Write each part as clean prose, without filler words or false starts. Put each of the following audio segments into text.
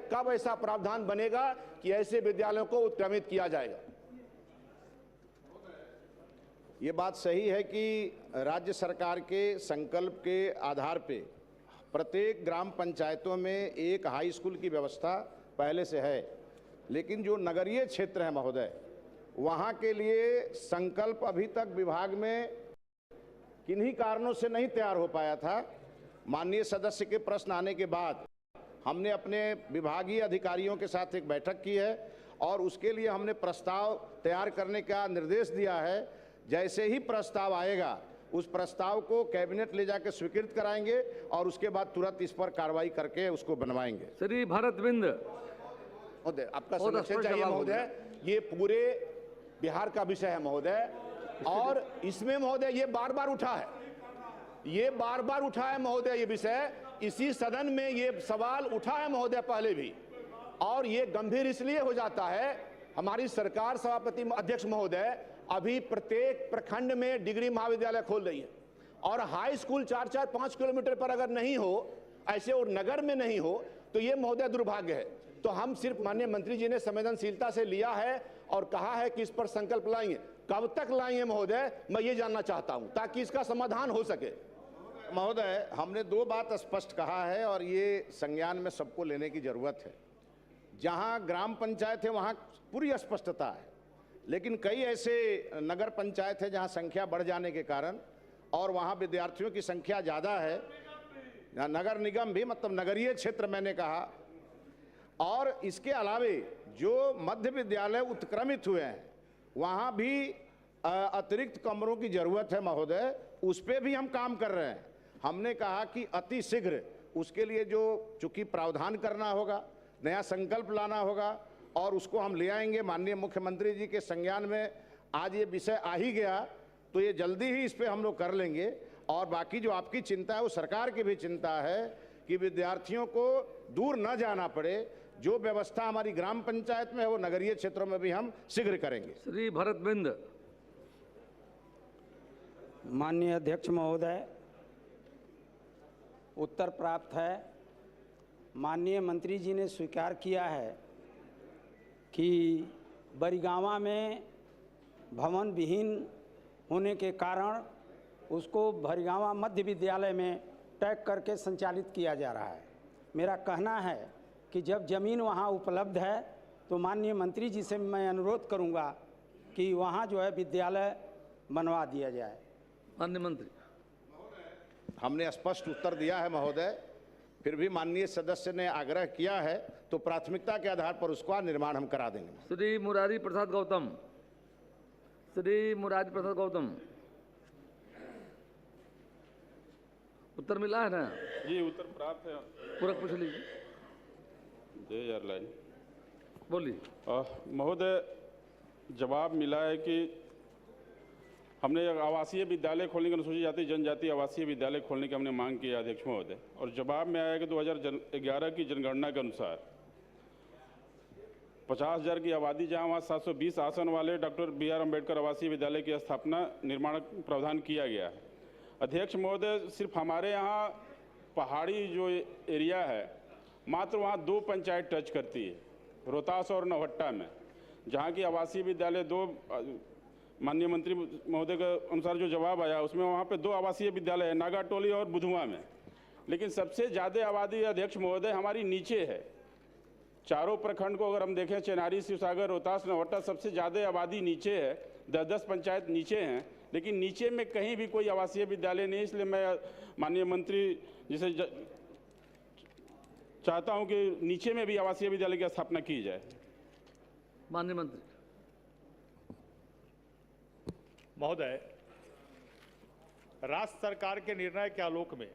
कब ऐसा प्रावधान बनेगा कि ऐसे विद्यालयों को उत्क्रमित किया जाएगा? ये बात सही है कि राज्य सरकार के संकल्प के आधार पे प्रत्येक ग्राम पंचायतों में एक हाई स्कूल की व्यवस्था पहले से है, लेकिन जो नगरीय क्षेत्र है महोदय, वहाँ के लिए संकल्प अभी तक विभाग में किन्हीं कारणों से नहीं तैयार हो पाया था। माननीय सदस्य के प्रश्न आने के बाद हमने अपने विभागीय अधिकारियों के साथ एक बैठक की है और उसके लिए हमने प्रस्ताव तैयार करने का निर्देश दिया है। जैसे ही प्रस्ताव आएगा उस प्रस्ताव को कैबिनेट ले जाकर स्वीकृत कराएंगे और उसके बाद तुरंत इस पर कार्रवाई करके उसको बनवाएंगे। श्री भरतबिंद महोदय, आपका संरक्षण चाहिए महोदय। ये पूरे बिहार का विषय है महोदय, और इसमें महोदय ये बार बार उठा है, ये बार बार उठा है महोदय। ये विषय इसी सदन में ये सवाल उठा है महोदय पहले भी, और ये गंभीर इसलिए हो जाता है, हमारी सरकार सभापति अध्यक्ष महोदय अभी प्रत्येक प्रखंड में डिग्री महाविद्यालय खोल रही है, और हाई स्कूल 4-4-5 किलोमीटर पर अगर नहीं हो ऐसे और नगर में नहीं हो तो ये महोदय दुर्भाग्य है। तो हम सिर्फ माननीय मंत्री जी ने संवेदनशीलता से लिया है और कहा है कि इस पर संकल्प लाएंगे। कब तक लाएंगे महोदय, मैं ये जानना चाहता हूं ताकि इसका समाधान हो सके। महोदय, हमने दो बात स्पष्ट कहा है और ये संज्ञान में सबको लेने की जरूरत है। जहां ग्राम पंचायत है वहां पूरी स्पष्टता है, लेकिन कई ऐसे नगर पंचायत है जहां संख्या बढ़ जाने के कारण और वहां विद्यार्थियों की संख्या ज़्यादा है, नगर निगम भी मतलब नगरीय क्षेत्र मैंने कहा, और इसके अलावे जो मध्य विद्यालय उत्क्रमित हुए हैं वहाँ भी अतिरिक्त कमरों की ज़रूरत है महोदय। उस पर भी हम काम कर रहे हैं। हमने कहा कि अति शीघ्र उसके लिए जो चूँकि प्रावधान करना होगा, नया संकल्प लाना होगा और उसको हम ले आएंगे। माननीय मुख्यमंत्री जी के संज्ञान में आज ये विषय आ ही गया तो ये जल्दी ही इस पर हम लोग कर लेंगे। और बाकी जो आपकी चिंता है वो सरकार की भी चिंता है कि विद्यार्थियों को दूर न जाना पड़े। जो व्यवस्था हमारी ग्राम पंचायत में है वो नगरीय क्षेत्रों में भी हम शीघ्र करेंगे। श्री भरतबिंद। माननीय अध्यक्ष महोदय, उत्तर प्राप्त है। माननीय मंत्री जी ने स्वीकार किया है कि बरिगावा में भवन विहीन होने के कारण उसको बरिगावा मध्य विद्यालय में टैग करके संचालित किया जा रहा है। मेरा कहना है कि जब ज़मीन वहाँ उपलब्ध है तो माननीय मंत्री जी से मैं अनुरोध करूँगा कि वहाँ जो है विद्यालय बनवा दिया जाए। माननीय मंत्री। हमने स्पष्ट उत्तर दिया है महोदय, फिर भी माननीय सदस्य ने आग्रह किया है तो प्राथमिकता के आधार पर उसका निर्माण हम करा देंगे। श्री मुरारी प्रसाद गौतम। श्री मुरारी प्रसाद गौतम, उत्तर मिला है ना? जी उत्तर प्राप्त है। पूरक पूछ लीजिए। दे यार लाइन बोलिए। महोदय, जवाब मिला है कि हमने आवासीय विद्यालय खोलने की अनुसूचित जाति जनजाति आवासीय विद्यालय खोलने की हमने मांग की है अध्यक्ष महोदय, और जवाब में आया कि 2011 की जनगणना के अनुसार 50,000 की आबादी जहां वहाँ 720 आसन वाले डॉक्टर BR अम्बेडकर आवासीय विद्यालय की स्थापना निर्माण प्रावधान किया गया है। अध्यक्ष महोदय, सिर्फ हमारे यहाँ पहाड़ी जो एरिया है मात्र वहाँ 2 पंचायत टच करती है, रोहतास और नौहट्टा में, जहाँ की आवासीय विद्यालय 2। माननीय मंत्री महोदय के अनुसार जो जवाब आया उसमें वहाँ पे 2 आवासीय विद्यालय है, नागाटोली और बुधुआ में। लेकिन सबसे ज़्यादा आबादी अध्यक्ष महोदय हमारी नीचे है। चारों प्रखंड को अगर हम देखें, चेनारी, शिवसागर, रोहतास, नौहट्टा, सबसे ज़्यादा आबादी नीचे है। 10-10 पंचायत नीचे हैं, लेकिन नीचे में कहीं भी कोई आवासीय विद्यालय नहीं। इसलिए मैं माननीय मंत्री जी से चाहता हूँ कि नीचे में भी आवासीय विद्यालय की स्थापना की जाए। माननीय मंत्री महोदय, राज्य सरकार के निर्णय के आलोक में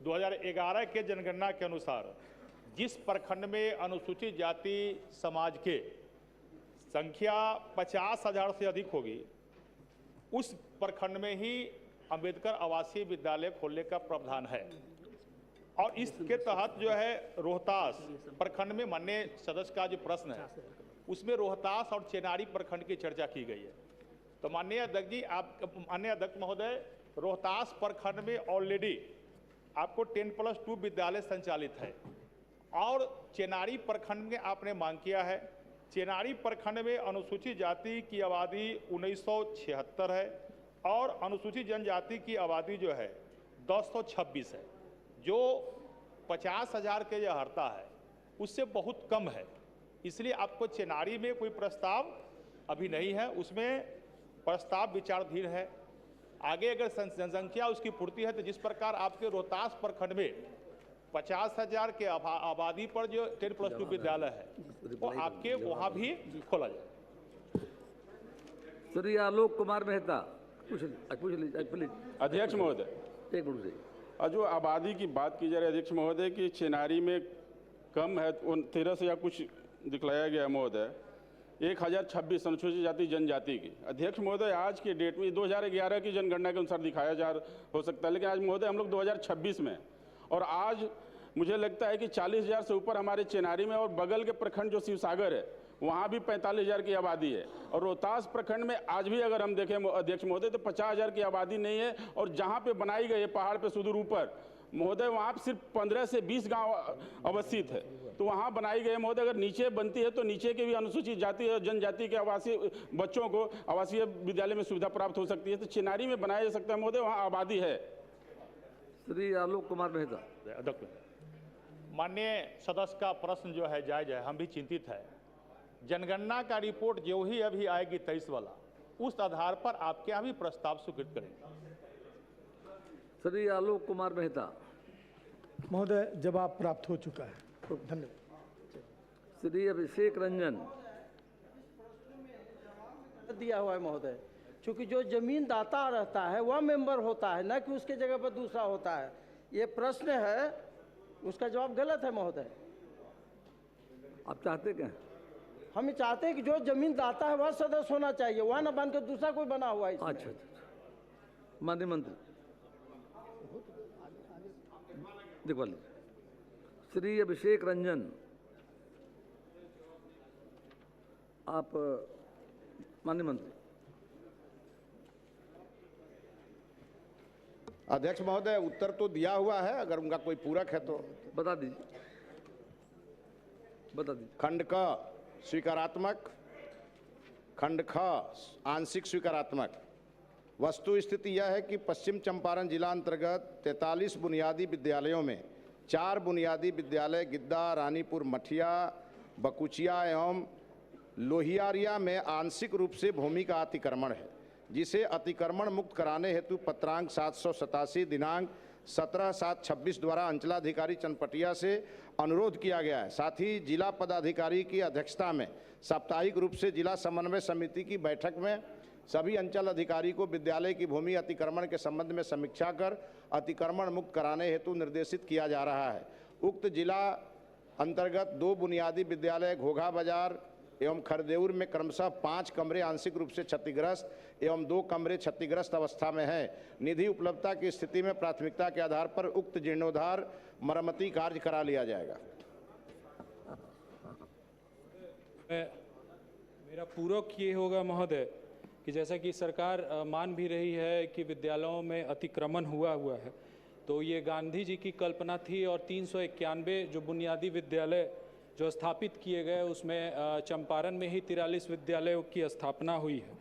2011 के जनगणना के अनुसार जिस प्रखंड में अनुसूचित जाति समाज के संख्या 50,000 से अधिक होगी, उस प्रखंड में ही अंबेडकर आवासीय विद्यालय खोलने का प्रावधान है। और इसके तहत जो है रोहतास प्रखंड में माननीय सदस्य का जो प्रश्न है उसमें रोहतास और चेनारी प्रखंड की चर्चा की गई है। तो माननीय अध्यक्ष जी, माननीय अध्यक्ष महोदय, रोहतास प्रखंड में ऑलरेडी आपको 10+2 विद्यालय संचालित है और चेनारी प्रखंड में आपने मांग किया है। चेनारी प्रखंड में अनुसूचित जाति की आबादी 1976 है और अनुसूचित जनजाति की आबादी जो है 1026 है, जो 50,000 के जो हरता है उससे बहुत कम है। इसलिए आपको चेनारी में कोई प्रस्ताव अभी नहीं है, उसमें प्रस्ताव विचाराधीन है। आगे अगर जनसंख्या उसकी पूर्ति है तो जिस प्रकार आपके रोहतास प्रखंड में 50,000 के आबादी पर जो 10+2 विद्यालय है वो आपके वहाँ भी खोला जाए। श्री आलोक कुमार मेहता पूछ लीजिए प्लीज। अध्यक्ष महोदय, एक मिनट से और जो आबादी की बात की जा रही है अध्यक्ष महोदय कि चेनारी में कम है, 13 से या कुछ दिखलाया गया है महोदय, 1026 अनुसूचित जाति जनजाति की। अध्यक्ष महोदय, आज के डेट में 2011 की जनगणना के अनुसार दिखाया जा हो सकता है, लेकिन आज महोदय हम लोग 2026 में, और आज मुझे लगता है कि 40,000 से ऊपर हमारे चेनारी में, और बगल के प्रखंड जो शिवसागर है वहाँ भी 45,000 की आबादी है, और रोहतास प्रखंड में आज भी अगर हम देखें अध्यक्ष महोदय तो 50,000 की आबादी नहीं है। और जहाँ पे बनाई गई है पहाड़ पे सुदूर ऊपर महोदय, वहाँ पे सिर्फ 15 से 20 गांव अवस्थित है, तो वहाँ बनाई गई है महोदय। अगर नीचे बनती है तो नीचे के भी अनुसूचित जाति और जनजाति के आवासीय बच्चों को आवासीय विद्यालय में सुविधा प्राप्त हो सकती है, तो चेनारी में बनाया जा सकता है महोदय, वहाँ आबादी है। श्री आलोक कुमार मेहता। माननीय सदस्य का प्रश्न जो है जायज है, हम भी चिंतित है। जनगणना का रिपोर्ट जो ही अभी आएगी 23 वाला, उस आधार पर आपके यहाँ भी प्रस्ताव स्वीकृत करेंगे। श्री आलोक कुमार मेहता। महोदय, जवाब प्राप्त हो चुका है, धन्यवाद। श्री अभिषेक रंजन। दिया हुआ है महोदय, क्योंकि जो जमीन दाता रहता है वह मेंबर होता है, न कि उसके जगह पर दूसरा होता है। ये प्रश्न है, उसका जवाब गलत है महोदय। आप चाहते क्या? हम चाहते हैं कि जो जमीन दाता है वह सदस्य होना चाहिए, वह न बन के दूसरा कोई बना हुआ है इसमें। अच्छा, माननीय मंत्री दिखवा लीजिए। श्री अभिषेक रंजन, आप माननीय मंत्री। अध्यक्ष महोदय, उत्तर तो दिया हुआ है, अगर उनका कोई पूरक है तो बता दीजिए, बता दीजिए। खंड क स्वीकारात्मक, खंड ख आंशिक स्वीकारात्मक। वस्तु स्थिति यह है कि पश्चिम चंपारण जिला अंतर्गत 43 बुनियादी विद्यालयों में 4 बुनियादी विद्यालय गिद्दा, रानीपुर, मठिया, बकुचिया एवं लोहियारिया में आंशिक रूप से भूमि का अतिक्रमण है, जिसे अतिक्रमण मुक्त कराने हेतु पत्रांक 787 दिनांक 17/7/26 द्वारा अंचलाधिकारी चनपटिया से अनुरोध किया गया है। साथ ही जिला पदाधिकारी की अध्यक्षता में साप्ताहिक रूप से जिला समन्वय समिति की बैठक में सभी अंचल अधिकारी को विद्यालय की भूमि अतिक्रमण के संबंध में समीक्षा कर अतिक्रमण मुक्त कराने हेतु निर्देशित किया जा रहा है। उक्त जिला अंतर्गत 2 बुनियादी विद्यालय घोघा बाजार एवं खरदेउर में क्रमशः 5 कमरे आंशिक रूप से क्षतिग्रस्त एवं 2 कमरे क्षतिग्रस्त अवस्था में है। निधि उपलब्धता की स्थिति में प्राथमिकता के आधार पर उक्त जीर्णोद्धार मरम्मती कार्य करा लिया जाएगा। मेरा पूरक ये होगा महोदय कि जैसा कि सरकार मान भी रही है कि विद्यालयों में अतिक्रमण हुआ है, तो ये गांधी जी की कल्पना थी, और 391 जो बुनियादी विद्यालय जो स्थापित किए गए उसमें चंपारण में ही 43 विद्यालयों की स्थापना हुई है,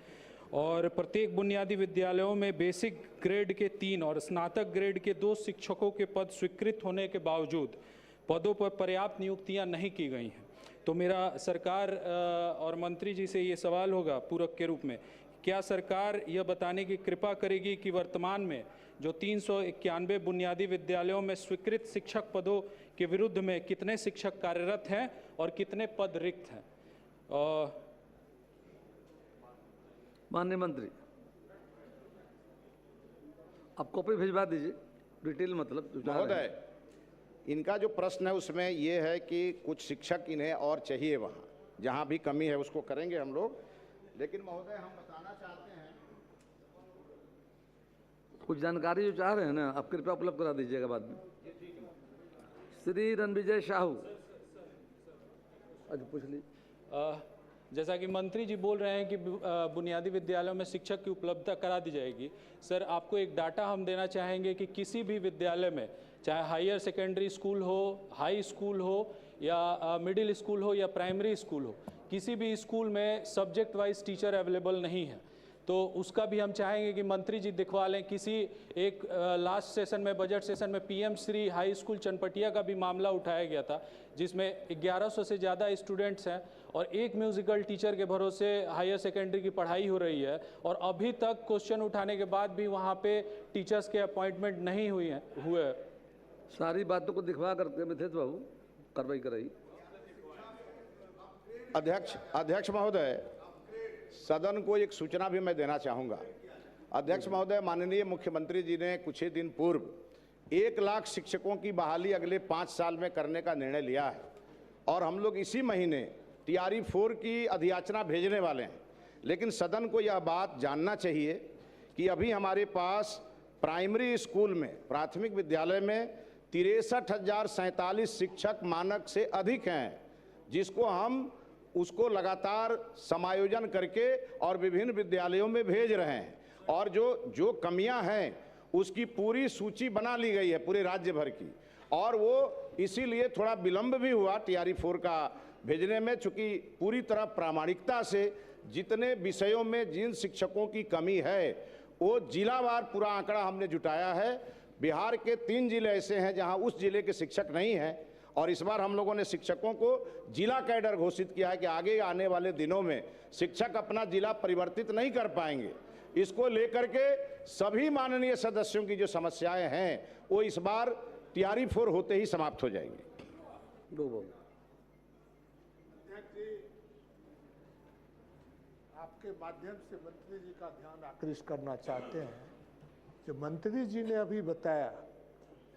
और प्रत्येक बुनियादी विद्यालयों में बेसिक ग्रेड के 3 और स्नातक ग्रेड के 2 शिक्षकों के पद स्वीकृत होने के बावजूद पदों पर पर्याप्त नियुक्तियां नहीं की गई हैं। तो मेरा सरकार और मंत्री जी से ये सवाल होगा पूरक के रूप में, क्या सरकार यह बताने की कृपा करेगी कि वर्तमान में जो 391 बुनियादी विद्यालयों में स्वीकृत शिक्षक पदों के विरुद्ध में कितने शिक्षक कार्यरत हैं और कितने पद रिक्त हैं? माननीय मंत्री, आप कॉपी भिजवा दीजिए, डिटेल मतलब। महोदय, इनका जो प्रश्न है उसमें ये है कि कुछ शिक्षक इन्हें और चाहिए, वहाँ जहाँ भी कमी है उसको करेंगे हम लोग, लेकिन महोदय हम बताना चाहते हैं कुछ जानकारी जो चाह रहे हैं ना, आप कृपया उपलब्ध करा दीजिएगा बाद में। श्री रणविजय साहू, अच्छा पूछ लीजिए। जैसा कि मंत्री जी बोल रहे हैं कि बुनियादी विद्यालयों में शिक्षक की उपलब्धता करा दी जाएगी। सर, आपको एक डाटा हम देना चाहेंगे कि किसी भी विद्यालय में, चाहे हायर सेकेंडरी स्कूल हो, हाई स्कूल हो या मिडिल स्कूल हो या प्राइमरी स्कूल हो, किसी भी स्कूल में सब्जेक्ट वाइज टीचर अवेलेबल नहीं है। तो उसका भी हम चाहेंगे कि मंत्री जी दिखवा लें। किसी एक लास्ट सेशन में, बजट सेशन में, PM Shri high school Chanpatia का भी मामला उठाया गया था, जिसमें 1100 से ज़्यादा स्टूडेंट्स हैं और एक म्यूज़िकल टीचर के भरोसे हायर सेकेंडरी की पढ़ाई हो रही है, और अभी तक क्वेश्चन उठाने के बाद भी वहाँ पे टीचर्स के अपॉइंटमेंट नहीं हुए। सारी बातों को दिखवा करके मिथेश बाबू कार्रवाई कराई। अध्यक्ष महोदय, सदन को एक सूचना भी मैं देना चाहूँगा। अध्यक्ष महोदय, माननीय मुख्यमंत्री जी ने कुछ ही दिन पूर्व 1 लाख शिक्षकों की बहाली अगले 5 साल में करने का निर्णय लिया है, और हम लोग इसी महीने TRE 4 की अधियाचना भेजने वाले हैं। लेकिन सदन को यह बात जानना चाहिए कि अभी हमारे पास प्राइमरी स्कूल में, प्राथमिक विद्यालय में 63,047 शिक्षक मानक से अधिक हैं, जिसको हम उसको लगातार समायोजन करके और विभिन्न विद्यालयों में भेज रहे हैं, और जो कमियां हैं उसकी पूरी सूची बना ली गई है पूरे राज्य भर की, और वो इसीलिए थोड़ा विलंब भी हुआ TRE 4 का भेजने में, चूँकि पूरी तरह प्रामाणिकता से जितने विषयों में जिन शिक्षकों की कमी है वो जिलावार पूरा आंकड़ा हमने जुटाया है। बिहार के 3 जिले ऐसे हैं जहाँ उस जिले के शिक्षक नहीं हैं, और इस बार हम लोगों ने शिक्षकों को जिला कैडर घोषित किया है कि आगे आने वाले दिनों में शिक्षक अपना जिला परिवर्तित नहीं कर पाएंगे। इसको लेकर के सभी माननीय सदस्यों की जो समस्याएं हैं वो इस बार TRE 4 होते ही समाप्त हो जाएंगी। आपके माध्यम से मंत्री जी का ध्यान आकृष्ट करना चाहते हैं। जो मंत्री जी ने अभी बताया,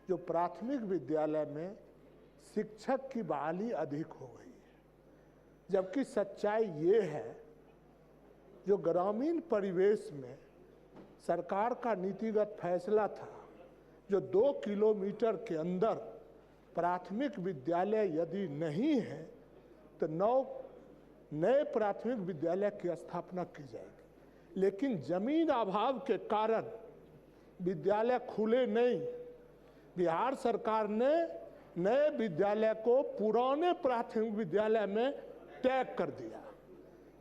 जो प्राथमिक विद्यालय में शिक्षक की बहाली अधिक हो गई है, जबकि सच्चाई ये है जो ग्रामीण परिवेश में सरकार का नीतिगत फैसला था, जो 2 किलोमीटर के अंदर प्राथमिक विद्यालय यदि नहीं है तो 9 नए प्राथमिक विद्यालय की स्थापना की जाएगी। लेकिन जमीन अभाव के कारण विद्यालय खुले नहीं। बिहार सरकार ने नए विद्यालय को पुराने प्राथमिक विद्यालय में टैग कर दिया,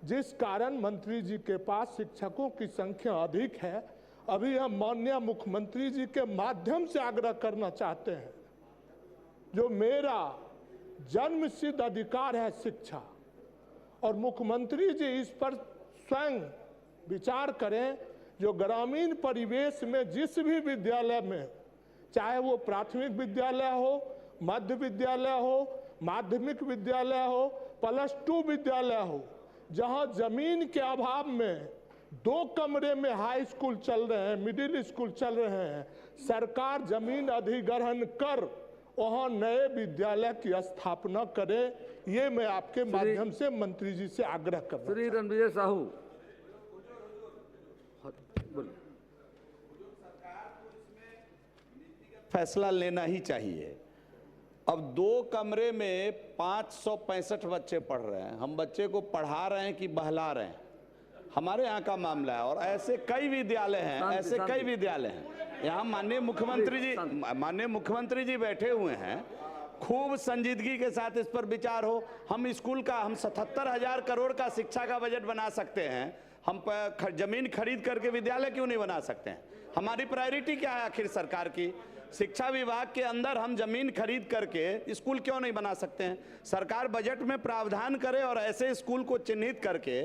जिस कारण मंत्री जी के पास शिक्षकों की संख्या अधिक है। अभी हम माननीय मुख्यमंत्री जी के माध्यम से आग्रह करना चाहते हैं, जो मेरा जन्मसिद्ध अधिकार है शिक्षा, और मुख्यमंत्री जी इस पर स्वयं विचार करें। जो ग्रामीण परिवेश में जिस भी विद्यालय में, चाहे वो प्राथमिक विद्यालय हो, मध्य विद्यालय हो, माध्यमिक विद्यालय हो, +2 विद्यालय हो, जहां जमीन के अभाव में 2 कमरे में हाई स्कूल चल रहे हैं, मिडिल स्कूल चल रहे हैं, सरकार जमीन अधिग्रहण कर वहां नए विद्यालय की स्थापना करे। ये मैं आपके माध्यम से मंत्री जी से आग्रह कर रहा हूं। श्री रणविजय साहू, फैसला लेना ही चाहिए। अब 2 कमरे में 565 बच्चे पढ़ रहे हैं, हम बच्चे को पढ़ा रहे हैं कि बहला रहे हैं, हमारे यहाँ का मामला है। और ऐसे कई विद्यालय हैं, ऐसे कई विद्यालय हैं। यहाँ माननीय मुख्यमंत्री जी बैठे हुए हैं, खूब संजीदगी के साथ इस पर विचार हो। हम 77,000 करोड़ का शिक्षा का बजट बना सकते हैं, हम जमीन खरीद करके विद्यालय क्यों नहीं बना सकते हैं? हमारी प्रायोरिटी क्या है आखिर सरकार की? शिक्षा विभाग के अंदर हम जमीन खरीद करके स्कूल क्यों नहीं बना सकते हैं? सरकार बजट में प्रावधान करे और ऐसे स्कूल को चिन्हित करके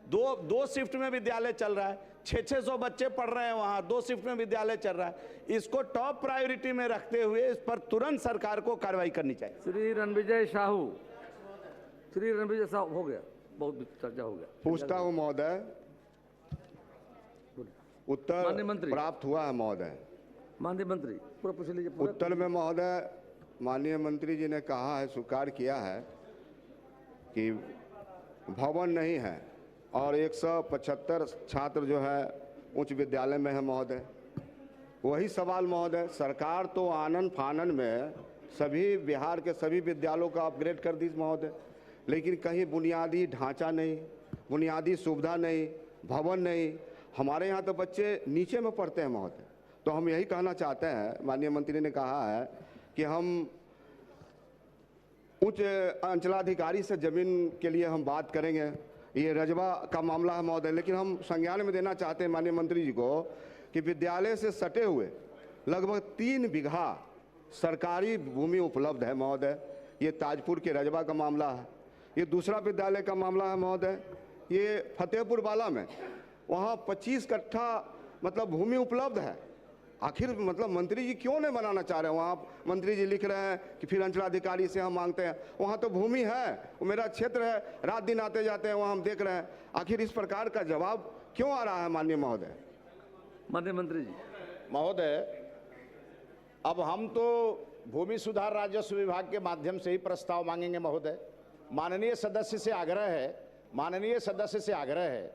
दो शिफ्ट में विद्यालय चल रहा है, 600 बच्चे पढ़ रहे हैं वहाँ, 2 शिफ्ट में विद्यालय चल रहा है। इसको टॉप प्रायोरिटी में रखते हुए इस पर तुरंत सरकार को कार्रवाई करनी चाहिए। श्री रणविजय साहू हो गया, बहुत चर्चा हो गया। पूछता हूँ महोदय, उत्तर प्राप्त हुआ है महोदय? माननीय मंत्री पूरा पूछ लीजिए। उत्तर में महोदय माननीय मंत्री जी ने कहा है, स्वीकार किया है कि भवन नहीं है और 175 छात्र जो है उच्च विद्यालय में है महोदय। वही सवाल महोदय, सरकार तो आनन फानन में सभी बिहार के सभी विद्यालयों का अपग्रेड कर दी महोदय, लेकिन कहीं बुनियादी ढांचा नहीं, बुनियादी सुविधा नहीं, भवन नहीं। हमारे यहाँ तो बच्चे नीचे में पढ़ते हैं महोदय। तो हम यही कहना चाहते हैं, माननीय मंत्री ने कहा है कि हम उच्च अंचलाधिकारी से ज़मीन के लिए हम बात करेंगे, ये रजवा का मामला है महोदय। लेकिन हम संज्ञान में देना चाहते हैं माननीय मंत्री जी को कि विद्यालय से सटे हुए लगभग 3 बीघा सरकारी भूमि उपलब्ध है महोदय। ये ताजपुर के रजवा का मामला है। ये दूसरा विद्यालय का मामला है महोदय, ये फतेहपुर वाला में, वहाँ 25 कट्ठा मतलब भूमि उपलब्ध है। आखिर मतलब मंत्री जी क्यों नहीं बनाना चाह रहे हैं? वहाँ मंत्री जी लिख रहे हैं कि फिर अंचलाधिकारी से हम मांगते हैं। वहाँ तो भूमि है, वो मेरा क्षेत्र है, रात दिन आते जाते हैं वहाँ, हम देख रहे हैं। आखिर इस प्रकार का जवाब क्यों आ रहा है माननीय महोदय? माननीय मंत्री जी। महोदय, अब हम तो भूमि सुधार राजस्व विभाग के माध्यम से ही प्रस्ताव मांगेंगे महोदय। माननीय सदस्य से आग्रह है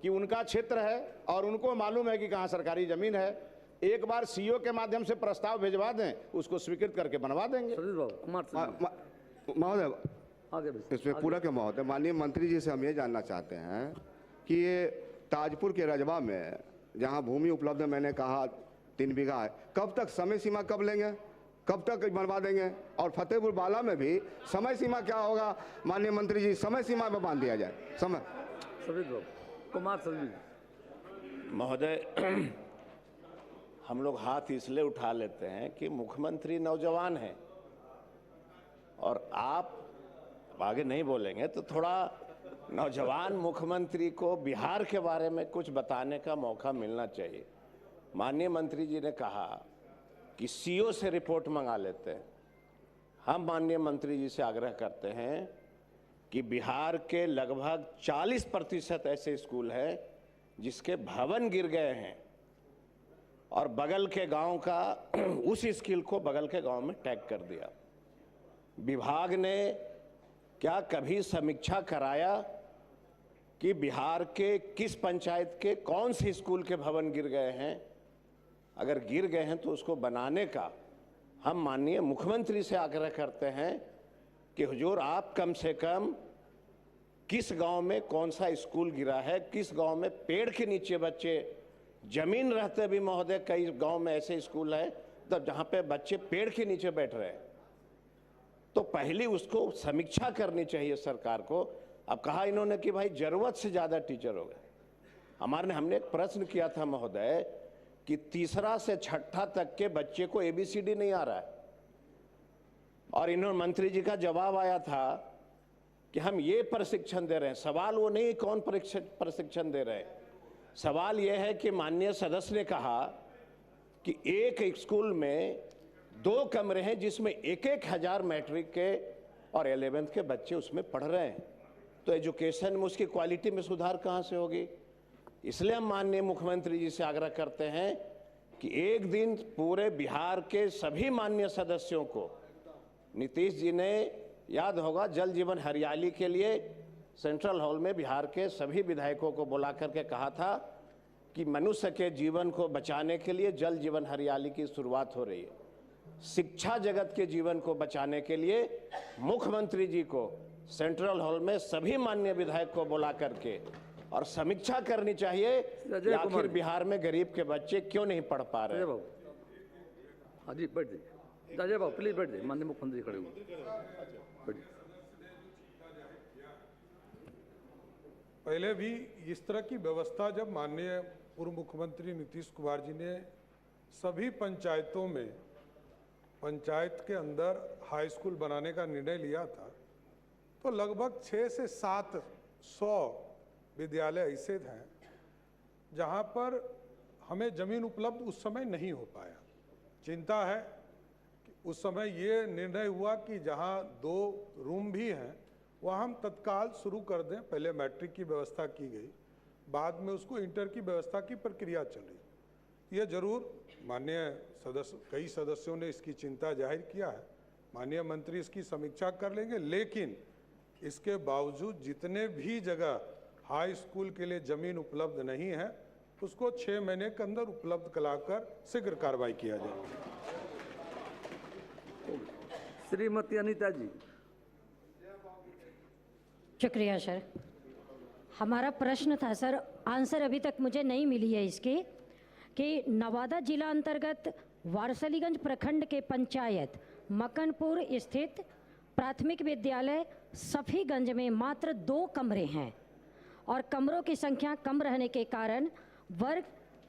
कि उनका क्षेत्र है और उनको मालूम है कि कहाँ सरकारी जमीन है। एक बार सीओ के माध्यम से प्रस्ताव भिजवा दें, उसको स्वीकृत करके बनवा देंगे। महोदय इसमें पूरा के महोदय, माननीय मंत्री जी से हम ये जानना चाहते हैं कि ये ताजपुर के रजवा में जहाँ भूमि उपलब्ध है, मैंने कहा 3 बीघा है, कब तक समय सीमा कब लेंगे, कब तक बनवा देंगे? और फतेहपुर बाला में भी समय सीमा क्या होगा माननीय मंत्री जी? समय सीमा में बांध दिया जाए समय। महोदय, हम लोग हाथ इसलिए उठा लेते हैं कि मुख्यमंत्री नौजवान हैं और आप आगे नहीं बोलेंगे तो थोड़ा नौजवान मुख्यमंत्री को बिहार के बारे में कुछ बताने का मौका मिलना चाहिए। माननीय मंत्री जी ने कहा कि सीओ से रिपोर्ट मंगा लेते हैं। हम माननीय मंत्री जी से आग्रह करते हैं कि बिहार के लगभग 40% ऐसे स्कूल हैं जिसके भवन गिर गए हैं और बगल के गांव का उस स्कूल को बगल के गांव में टैग कर दिया। विभाग ने क्या कभी समीक्षा कराया कि बिहार के किस पंचायत के कौन से स्कूल के भवन गिर गए हैं? अगर गिर गए हैं तो उसको बनाने का हम माननीय मुख्यमंत्री से आग्रह करते हैं कि हुजूर आप कम से कम किस गांव में कौन सा स्कूल गिरा है, किस गांव में पेड़ के नीचे बच्चे, जमीन रहते भी महोदय कई गांव में ऐसे स्कूल है तब जहां पे बच्चे पेड़ के नीचे बैठ रहे हैं, तो पहले उसको समीक्षा करनी चाहिए सरकार को। अब कहा इन्होंने कि भाई जरूरत से ज्यादा टीचर हो गए। हमने एक प्रश्न किया था महोदय कि 3रा से 6ठा तक के बच्चे को ABCD नहीं आ रहा है और इन्होंने मंत्री जी का जवाब आया था कि हम ये प्रशिक्षण दे रहे हैं। सवाल वो नहीं कौन प्रशिक्षण दे रहे हैं, सवाल यह है कि माननीय सदस्य ने कहा कि एक स्कूल में 2 कमरे हैं जिसमें 1-1 हजार मैट्रिक के और 11th के बच्चे उसमें पढ़ रहे हैं, तो एजुकेशन में उसकी क्वालिटी में सुधार कहाँ से होगी? इसलिए हम माननीय मुख्यमंत्री जी से आग्रह करते हैं कि एक दिन पूरे बिहार के सभी माननीय सदस्यों को, नीतीश जी ने याद होगा जल जीवन हरियाली के लिए सेंट्रल हॉल में बिहार के सभी विधायकों को बुला करके कहा था कि मनुष्य के जीवन को बचाने के लिए जल जीवन हरियाली की शुरुआत हो रही है। शिक्षा जगत के जीवन को बचाने के लिए मुख्यमंत्री जी को सेंट्रल हॉल में सभी माननीय विधायक को बुला करके और समीक्षा करनी चाहिए कि आखिर बिहार में गरीब के बच्चे क्यों नहीं पढ़ पा रहे। हाँ जी, बैठ जाइए अजय बाबू, प्लीज बैठ जाइए। माननीय मुख्यमंत्री खड़े हुए। पहले भी इस तरह की व्यवस्था जब माननीय पूर्व मुख्यमंत्री नीतीश कुमार जी ने सभी पंचायतों में पंचायत के अंदर हाई स्कूल बनाने का निर्णय लिया था, तो लगभग 6 से 700 विद्यालय ऐसे हैं जहां पर हमें जमीन उपलब्ध उस समय नहीं हो पाया। चिंता है कि उस समय ये निर्णय हुआ कि जहां 2 रूम भी हैं वहाँ हम तत्काल शुरू कर दें। पहले मैट्रिक की व्यवस्था की गई, बाद में उसको इंटर की व्यवस्था की प्रक्रिया चली। ये जरूर माननीय कई सदस्यों ने इसकी चिंता जाहिर किया है, माननीय मंत्री इसकी समीक्षा कर लेंगे, लेकिन इसके बावजूद जितने भी जगह हाई स्कूल के लिए जमीन उपलब्ध नहीं है उसको 6 महीने के अंदर उपलब्ध कराकर शीघ्र कार्रवाई किया जाए। श्रीमती अनीता जी। शुक्रिया सर। हमारा प्रश्न था सर, आंसर अभी तक मुझे नहीं मिली है इसकी, कि नवादा जिला अंतर्गत वारसलीगंज प्रखंड के पंचायत मकनपुर स्थित प्राथमिक विद्यालय सफीगंज में मात्र 2 कमरे हैं और कमरों की संख्या कम रहने के कारण वर्ग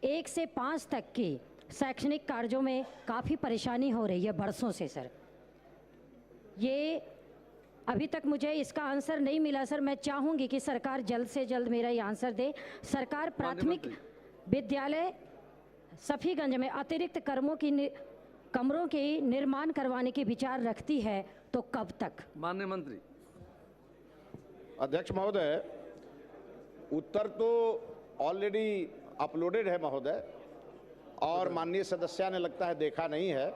1 से 5 तक की शैक्षणिक कार्यों में काफ़ी परेशानी हो रही है बरसों से सर। ये अभी तक मुझे इसका आंसर नहीं मिला सर। मैं चाहूँगी कि सरकार जल्द से जल्द मेरा ये आंसर दे। सरकार प्राथमिक विद्यालय सफीगंज में अतिरिक्त कमरों के निर्माण करवाने की विचार रखती है तो कब तक? माननीय मंत्री। अध्यक्ष महोदय, उत्तर तो ऑलरेडी अपलोडेड है महोदय, और माननीय सदस्य ने लगता है देखा नहीं है।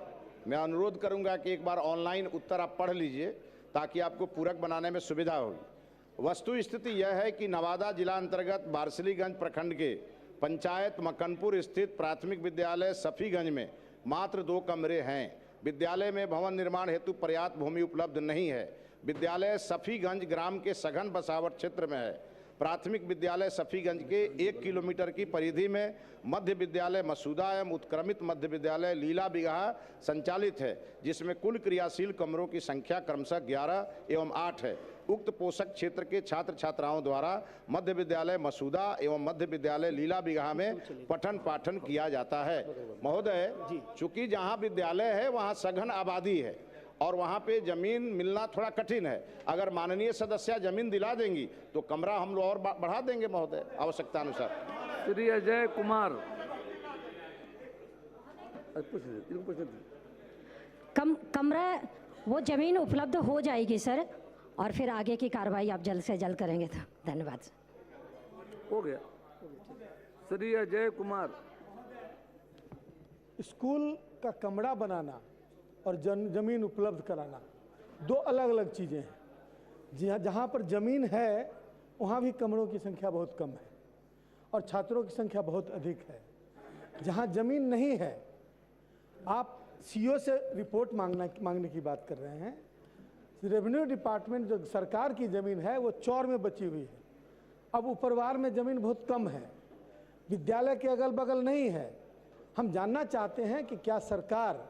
मैं अनुरोध करूंगा कि एक बार ऑनलाइन उत्तर आप पढ़ लीजिए ताकि आपको पूरक बनाने में सुविधा होगी। वस्तु स्थिति यह है कि नवादा जिला अंतर्गत वारसलीगंज प्रखंड के पंचायत मकनपुर स्थित प्राथमिक विद्यालय सफीगंज में मात्र 2 कमरे हैं। विद्यालय में भवन निर्माण हेतु पर्याप्त भूमि उपलब्ध नहीं है। विद्यालय सफीगंज ग्राम के सघन बसावट क्षेत्र में है। प्राथमिक विद्यालय सफीगंज के 1 किलोमीटर की परिधि में मध्य विद्यालय मसूदा एवं उत्क्रमित मध्य विद्यालय लीला बिगहा संचालित है, जिसमें कुल क्रियाशील कमरों की संख्या क्रमशः 11 एवं 8 है। उक्त पोषक क्षेत्र के छात्र छात्राओं द्वारा मध्य विद्यालय मसूदा एवं मध्य विद्यालय लीला बिगहा में पठन पाठन किया जाता है। महोदय, चूंकि जहां विद्यालय है वहां सघन आबादी है और वहां पे जमीन मिलना थोड़ा कठिन है। अगर माननीय सदस्य जमीन दिला देंगी तो कमरा हम लोग और बढ़ा देंगे महोदय, आवश्यकता अनुसार। श्री अजय कुमार। कमरा वो जमीन उपलब्ध हो जाएगी सर, और फिर आगे की कार्रवाई आप जल्द से जल्द करेंगे तो धन्यवाद। हो गया। श्री अजय कुमार। स्कूल का कमरा बनाना और जमीन उपलब्ध कराना 2 अलग अलग चीज़ें हैं। जहाँ पर ज़मीन है वहाँ भी कमरों की संख्या बहुत कम है और छात्रों की संख्या बहुत अधिक है। जहाँ ज़मीन नहीं है, आप सीओ से रिपोर्ट मांगने की बात कर रहे हैं। रेवेन्यू डिपार्टमेंट जो सरकार की ज़मीन है वो चौर में बची हुई है। अब उपरवार में ज़मीन बहुत कम है, विद्यालय के अगल बगल नहीं है। हम जानना चाहते हैं कि क्या सरकार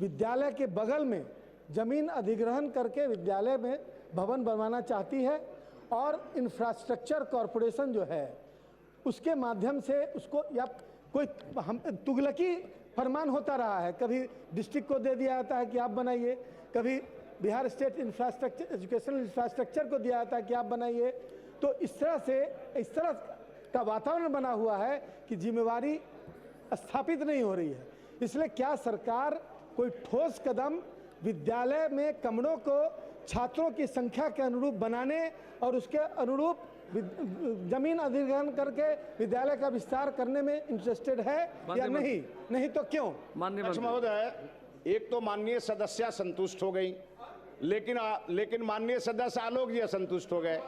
विद्यालय के बगल में ज़मीन अधिग्रहण करके विद्यालय में भवन बनवाना चाहती है, और इंफ्रास्ट्रक्चर कॉरपोरेशन जो है उसके माध्यम से उसको, या कोई हम तुगलकी फरमान होता रहा है। कभी डिस्ट्रिक्ट को दे दिया जाता है कि आप बनाइए, कभी Bihar state infrastructure educational infrastructure को दिया जाता है कि आप बनाइए। तो इस तरह का वातावरण बना हुआ है कि जिम्मेवारी स्थापित नहीं हो रही है। इसलिए क्या सरकार कोई ठोस कदम विद्यालय में कमरों को छात्रों की संख्या के अनुरूप बनाने और उसके अनुरूप जमीन अधिग्रहण करके विद्यालय का विस्तार करने में इंटरेस्टेड है या नहीं? नहीं तो क्यों? माननीय महोदय, एक तो माननीय सदस्य संतुष्ट हो गई, लेकिन माननीय सदस्य आलोक जी असंतुष्ट हो गए।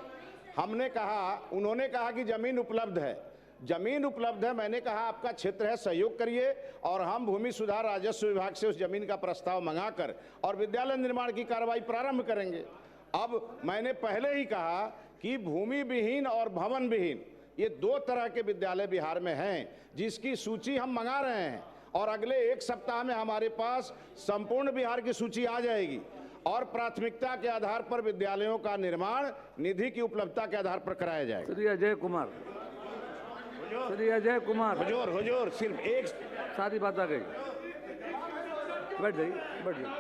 हमने कहा, उन्होंने कहा कि जमीन उपलब्ध है। जमीन उपलब्ध है, मैंने कहा आपका क्षेत्र है, सहयोग करिए और हम भूमि सुधार राजस्व विभाग से उस जमीन का प्रस्ताव मंगाकर और विद्यालय निर्माण की कार्रवाई प्रारंभ करेंगे। अब मैंने पहले ही कहा कि भूमि विहीन और भवन विहीन ये 2 तरह के विद्यालय बिहार में हैं, जिसकी सूची हम मंगा रहे हैं और अगले 1 सप्ताह में हमारे पास संपूर्ण बिहार की सूची आ जाएगी और प्राथमिकता के आधार पर विद्यालयों का निर्माण निधि की उपलब्धता के आधार पर कराया जाएगा। श्री अजय कुमार। श्री अजय कुमार। हुजूर सिर्फ एक सारी बात आ गई। बैठ जाइए, बैठ जाइए।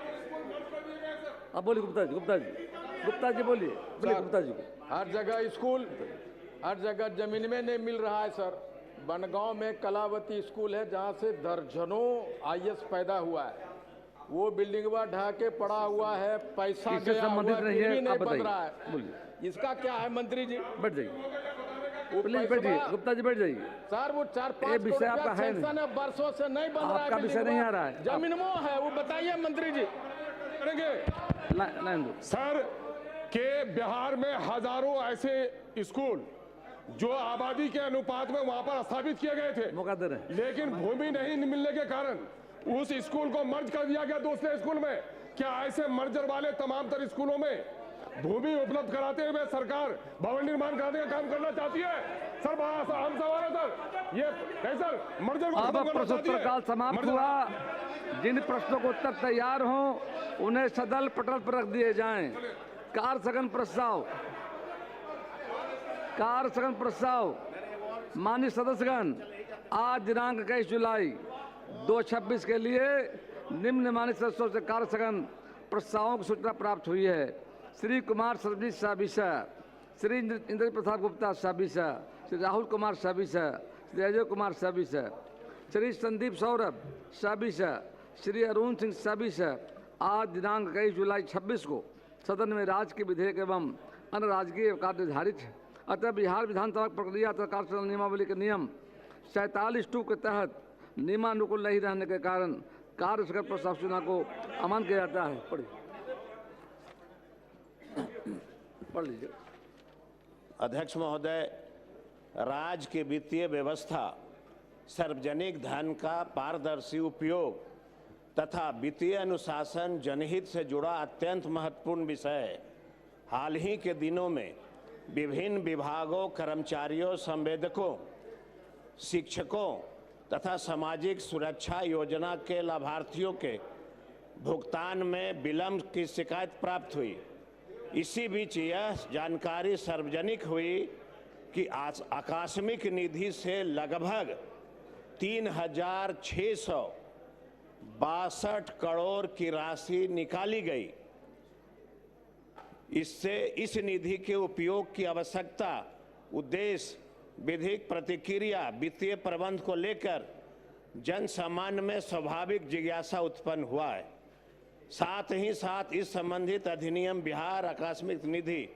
अब बोलिए गुप्ता जी, गुप्ता जी बोलिए, गुप्ता जी। हर जगह स्कूल, हर जगह जमीन में नहीं मिल रहा है सर। बनगांव में कलावती स्कूल है जहां से दर्जनों IAS पैदा हुआ है, वो बिल्डिंग ढहा के पड़ा हुआ है, पैसा गया हुआ है, फिर भी नहीं बन रहा है। इसका क्या है मंत्री जी? बैठ जाइए, प्लीज बैठिए, गुप्ता जी बैठ जाइए। सर वो 4-5 करोड़ सेंक्शन है, बरसों से नहीं बन रहा है। आपका विषय नहीं आ रहा है, जमीन वो है, वो बताइए मंत्री जी। सर के बिहार में हजारों ऐसे स्कूल जो आबादी के अनुपात में वहां पर स्थापित किए गए थे, मौका दे रहे हैं, लेकिन भूमि नहीं मिलने के कारण उस स्कूल को मर्ज कर दिया गया दूसरे स्कूल में। क्या ऐसे मर्जर वाले तमाम तर स्कूलों में भूमि उपलब्ध कराते हुए सरकार भवन निर्माण कराने का काम करना चाहती है। सर बड़ा आम सवाल है सर, ये नहीं सर मर्जर को अब प्रश्नोत्तर काल समाप्त हुआ। जिन प्रश्नों को उत्तर तैयार हों उन्हें सदन पटल पर रख दिए जाएं। कार्य स्थगन प्रस्ताव माननीय सदस्यगण, आज दिनांक 21 जुलाई 2026 के लिए निम्नमानित सदस्यों से कार्य स्थगन प्रस्तावों की सूचना प्राप्त हुई है। श्री कुमार सर्वजीत साबिसा, श्री इंद्र प्रसाद गुप्ता साबिसा, श्री राहुल कुमार साबिसा, श्री अजय कुमार साबिसा, श्री संदीप सौरभ साबिसा, श्री अरुण सिंह साबिसा आज दिनांक 21 जुलाई 26 को सदन में राज्य के विधेयक एवं अन्य राजकीय कार्य निर्धारित है। अतः बिहार विधानसभा प्रक्रिया तथा कार्यक्रम नियमावली के नियम 47(2) के तहत नियमानुकूल नहीं रहने के कारण कार्य स्थगन प्रस्ताव सूचना को अमान्य किया जाता है। पढ़ लीजिए। अध्यक्ष महोदय, राज्य की वित्तीय व्यवस्था, सार्वजनिक धन का पारदर्शी उपयोग तथा वित्तीय अनुशासन जनहित से जुड़ा अत्यंत महत्वपूर्ण विषय है। हाल ही के दिनों में विभिन्न विभागों, कर्मचारियों, संवेदकों, शिक्षकों तथा सामाजिक सुरक्षा योजना के लाभार्थियों के भुगतान में विलंब की शिकायत प्राप्त हुई। इसी बीच यह जानकारी सार्वजनिक हुई कि आकस्मिक निधि से लगभग 3,662 करोड़ की राशि निकाली गई। इससे इस निधि के उपयोग की आवश्यकता, उद्देश्य, विधिक प्रतिक्रिया, वित्तीय प्रबंध को लेकर जन सामान्य में स्वाभाविक जिज्ञासा उत्पन्न हुआ है। साथ ही साथ इस संबंधित अधिनियम बिहार आकस्मिक निधि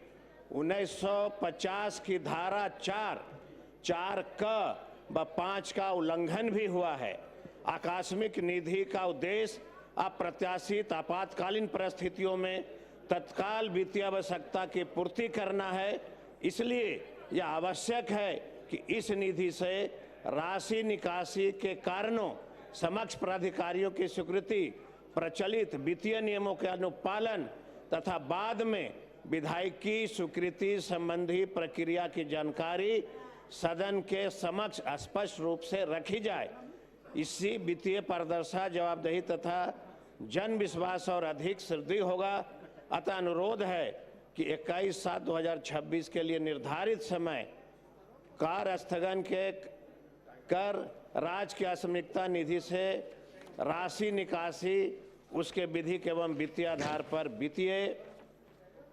1950 की धारा 4 क व 5 का उल्लंघन भी हुआ है। आकस्मिक निधि का उद्देश्य अप्रत्याशित आपातकालीन परिस्थितियों में तत्काल वित्तीय आवश्यकता की पूर्ति करना है। इसलिए यह आवश्यक है कि इस निधि से राशि निकासी के कारणों समक्ष प्राधिकारियों की स्वीकृति, प्रचलित वित्तीय नियमों के अनुपालन तथा बाद में विधायकी स्वीकृति संबंधी प्रक्रिया की जानकारी सदन के समक्ष स्पष्ट रूप से रखी जाए। इससे वित्तीय पारदर्शिता, जवाबदेही तथा जन विश्वास और अधिक सुदृढ़ होगा। अतः अनुरोध है कि 21/7/2026 के लिए निर्धारित समय कार्य स्थगन के कर राज्य की आकस्मिकता निधि से राशि निकासी, उसके विधिक एवं वित्तीय आधार पर वित्तीय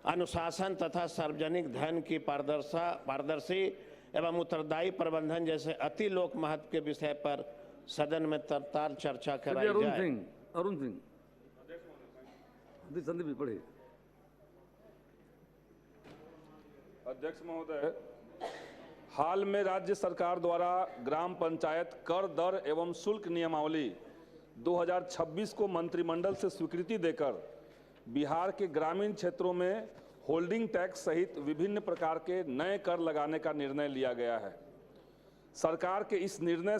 अनुशासन तथा सार्वजनिक धन की पारदर्शी एवं उत्तरदायी प्रबंधन जैसे अति लोक महत्व के विषय पर सदन में तत्काल चर्चा कराई जाए। अरुण सिंह संदीप जी पढ़े। अध्यक्ष महोदय, हाल में राज्य सरकार द्वारा ग्राम पंचायत कर दर एवं शुल्क नियमावली 2026 को मंत्रिमंडल से स्वीकृति देकर बिहार के ग्रामीण क्षेत्रों में होल्डिंग टैक्स सहित विभिन्न प्रकार के नए कर लगाने का निर्णय लिया गया है। सरकार के इस निर्णय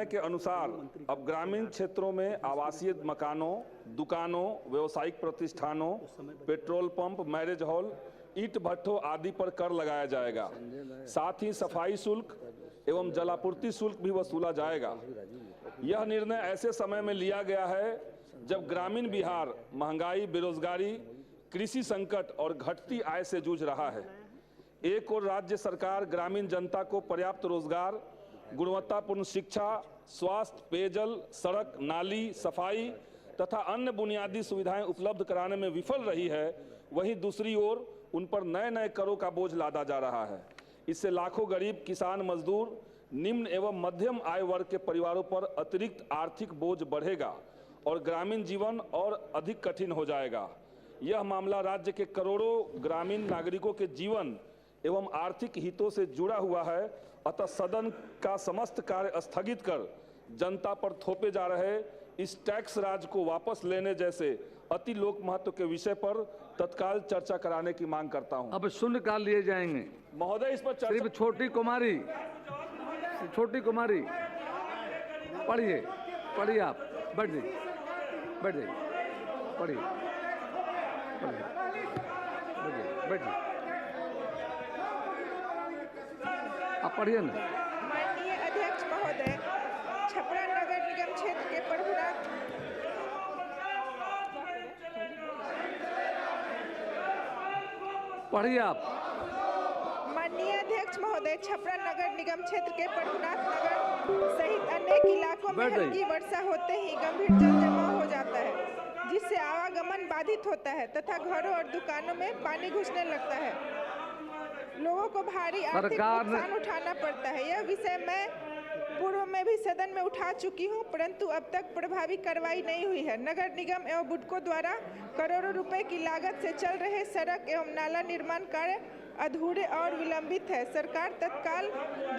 के अनुसार अब ग्रामीण क्षेत्रों में आवासीय मकानों, दुकानों, व्यावसायिक प्रतिष्ठानों, पेट्रोल पंप, मैरिज हॉल, ईंट भट्ठों आदि पर कर लगाया जाएगा। साथ ही सफाई शुल्क एवं जलापूर्ति शुल्क भी वसूला जाएगा। यह निर्णय ऐसे समय में लिया गया है जब ग्रामीण बिहार महंगाई, बेरोजगारी, कृषि संकट और घटती आय से जूझ रहा है। एक और राज्य सरकार ग्रामीण जनता को पर्याप्त रोजगार, गुणवत्तापूर्ण शिक्षा, स्वास्थ्य, पेयजल, सड़क, नाली, सफाई तथा अन्य बुनियादी सुविधाएं उपलब्ध कराने में विफल रही है, वहीं दूसरी ओर उन पर नए नए करों का बोझ लादा जा रहा है। इससे लाखों गरीब, किसान, मजदूर, निम्न एवं मध्यम आय वर्ग के परिवारों पर अतिरिक्त आर्थिक बोझ बढ़ेगा और ग्रामीण जीवन और अधिक कठिन हो जाएगा। यह मामला राज्य के करोड़ों ग्रामीण नागरिकों के जीवन एवं आर्थिक हितों से जुड़ा हुआ है। अतः सदन का समस्त कार्य स्थगित कर जनता पर थोपे जा रहे इस टैक्स राज को वापस लेने जैसे अति लोक महत्व के विषय पर तत्काल चर्चा कराने की मांग करता हूं। अब शून्यकाल लिए जाएंगे। महोदय, इस पर सिर्फ छोटी कुमारी पढ़िए आप, बैठ जाइए, पढ़िए। बैठिए, आप पढ़िए ना। माननीय अध्यक्ष महोदय, छपरा नगर निगम क्षेत्र के प्रभुनाथ पढ़िए आप। माननीय अध्यक्ष महोदय, छपरा नगर निगम क्षेत्र के प्रभुनाथ नगर सहित अनेक इलाकों में हल्की वर्षा होते ही गंभीर जल जमाव हो जाता है, जिससे आवागमन बाधित होता है तथा घरों और दुकानों में पानी घुसने लगता है। लोगों को भारी आर्थिक नुकसान उठाना पड़ता है। यह विषय मैं पूर्व में भी सदन में उठा चुकी हूं, परंतु अब तक प्रभावी कार्रवाई नहीं हुई है। नगर निगम एवं बुडको द्वारा करोड़ों रुपए की लागत से चल रहे सड़क एवं नाला निर्माण कार्य अधूरे और विलंबित है। सरकार तत्काल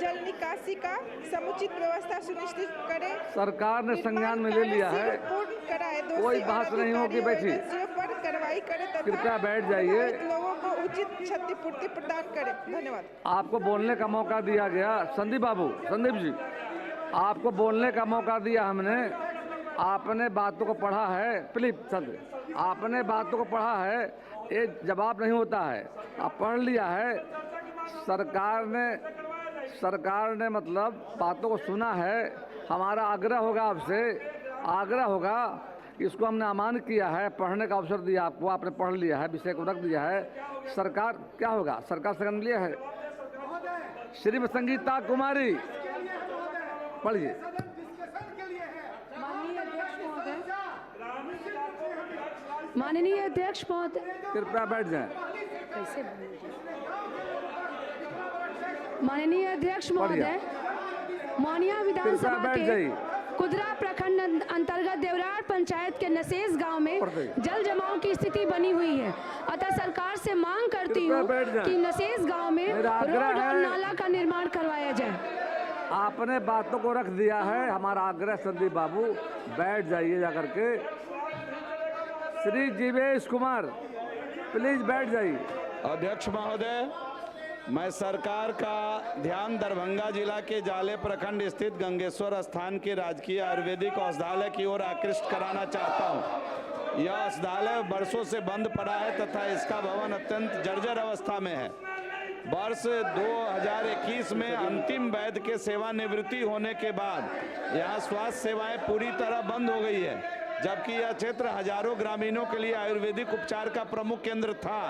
जल निकासी का समुचित व्यवस्था सुनिश्चित करे। सरकार ने संज्ञान में ले लिया है, पूर्ण कराए, कोई बहस नहीं होगी। बैठिए, पर कार्रवाई करे तथा कृपया बैठ जाइए। लोगों को उचित क्षतिपूर्ति प्रदान करे। धन्यवाद। आपको बोलने का मौका दिया गया। संदीप बाबू, संदीप जी, आपको बोलने का मौका दिया हमने, आपने बातों को पढ़ा है। प्लीज संदीप, आपने बातों को पढ़ा है, ये जवाब नहीं होता है। आप पढ़ लिया है। सरकार ने मतलब बातों को सुना है। हमारा आग्रह होगा आपसे, आग्रह होगा, इसको हमने अमानत किया है, पढ़ने का अवसर दिया आपको, आपने पढ़ लिया है, विषय को रख दिया है। सरकार क्या होगा, सरकार संज्ञान लिया है। श्रीमती संगीता कुमारी, पढ़िए। माननीय अध्यक्ष महोदय, कृपया बैठ जाएं। माननीय अध्यक्ष महोदय, मोनिया विधानसभा के कुदरा प्रखंड अंतर्गत देवरार पंचायत के नसेस गांव में जल जमाव की स्थिति बनी हुई है। अतः सरकार से मांग करती हूं कि नसेस गांव में रोड और नाला का निर्माण करवाया जाए। आपने बातों को रख दिया है। हमारा आग्रह, संदीप बाबू बैठ जाइए जाकर के। श्री जीवेश कुमार, प्लीज बैठ जाइए। अध्यक्ष महोदय, मैं सरकार का ध्यान दरभंगा जिला के जाले प्रखंड स्थित गंगेश्वर स्थान के राजकीय आयुर्वेदिक औषधालय की ओर आकृष्ट कराना चाहता हूं। यह औषधालय वर्षों से बंद पड़ा है तथा इसका भवन अत्यंत जर्जर अवस्था में है। वर्ष 2021 में अंतिम वैद्य के सेवानिवृत्ति होने के बाद यहाँ स्वास्थ्य सेवाएं पूरी तरह बंद हो गई है, जबकि यह क्षेत्र हजारों ग्रामीणों के लिए आयुर्वेदिक उपचार का प्रमुख केंद्र था।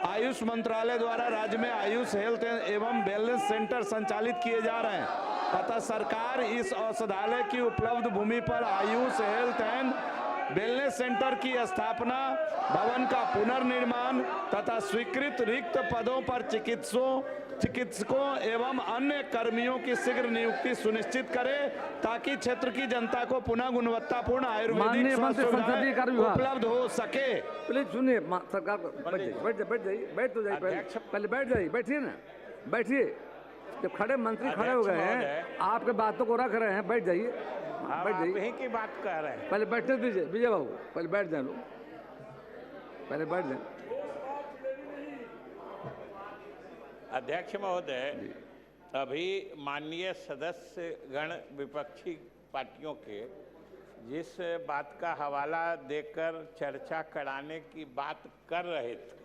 आयुष मंत्रालय द्वारा राज्य में आयुष हेल्थ एवं वेलनेस सेंटर संचालित किए जा रहे हैं तथा सरकार इस औषधालय की उपलब्ध भूमि पर Ayush health and wellness centre की स्थापना, भवन का पुनर्निर्माण तथा स्वीकृत रिक्त पदों पर चिकित्सकों एवं अन्य कर्मियों की शीघ्र नियुक्ति सुनिश्चित करे, ताकि क्षेत्र की जनता को पुनः गुणवत्तापूर्ण आयुर्वेदिक सुविधाएं उपलब्ध हो सके। प्लीज सुनिए, सरकार बैठ जाइए, पहले बैठ जाइए, बैठिए ना, बैठिए। जब खड़े मंत्री खड़े हो गए हैं, आपके बातों को रख रहे हैं, बैठ जाइए, बैठ जाइए। की बात कर रहे हैं, पहले बैठने दीजिए। विजय बाबू, पहले बैठ जाए लोग, पहले बैठ जाए। अध्यक्ष महोदय, अभी माननीय सदस्य गण विपक्षी पार्टियों के जिस बात का हवाला देकर चर्चा कराने की बात कर रहे थे,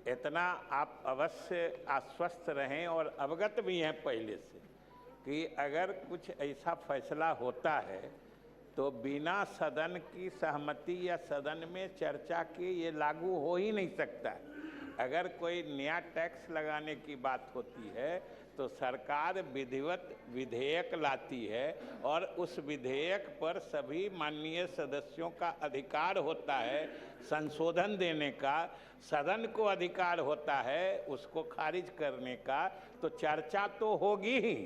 इतना आप अवश्य आश्वस्त रहें और अवगत भी हैं पहले से कि अगर कुछ ऐसा फैसला होता है तो बिना सदन की सहमति या सदन में चर्चा के ये लागू हो ही नहीं सकता है। अगर कोई नया टैक्स लगाने की बात होती है तो सरकार विधिवत विधेयक लाती है और उस विधेयक पर सभी माननीय सदस्यों का अधिकार होता है संशोधन देने का, सदन को अधिकार होता है उसको खारिज करने का। तो चर्चा तो होगी ही।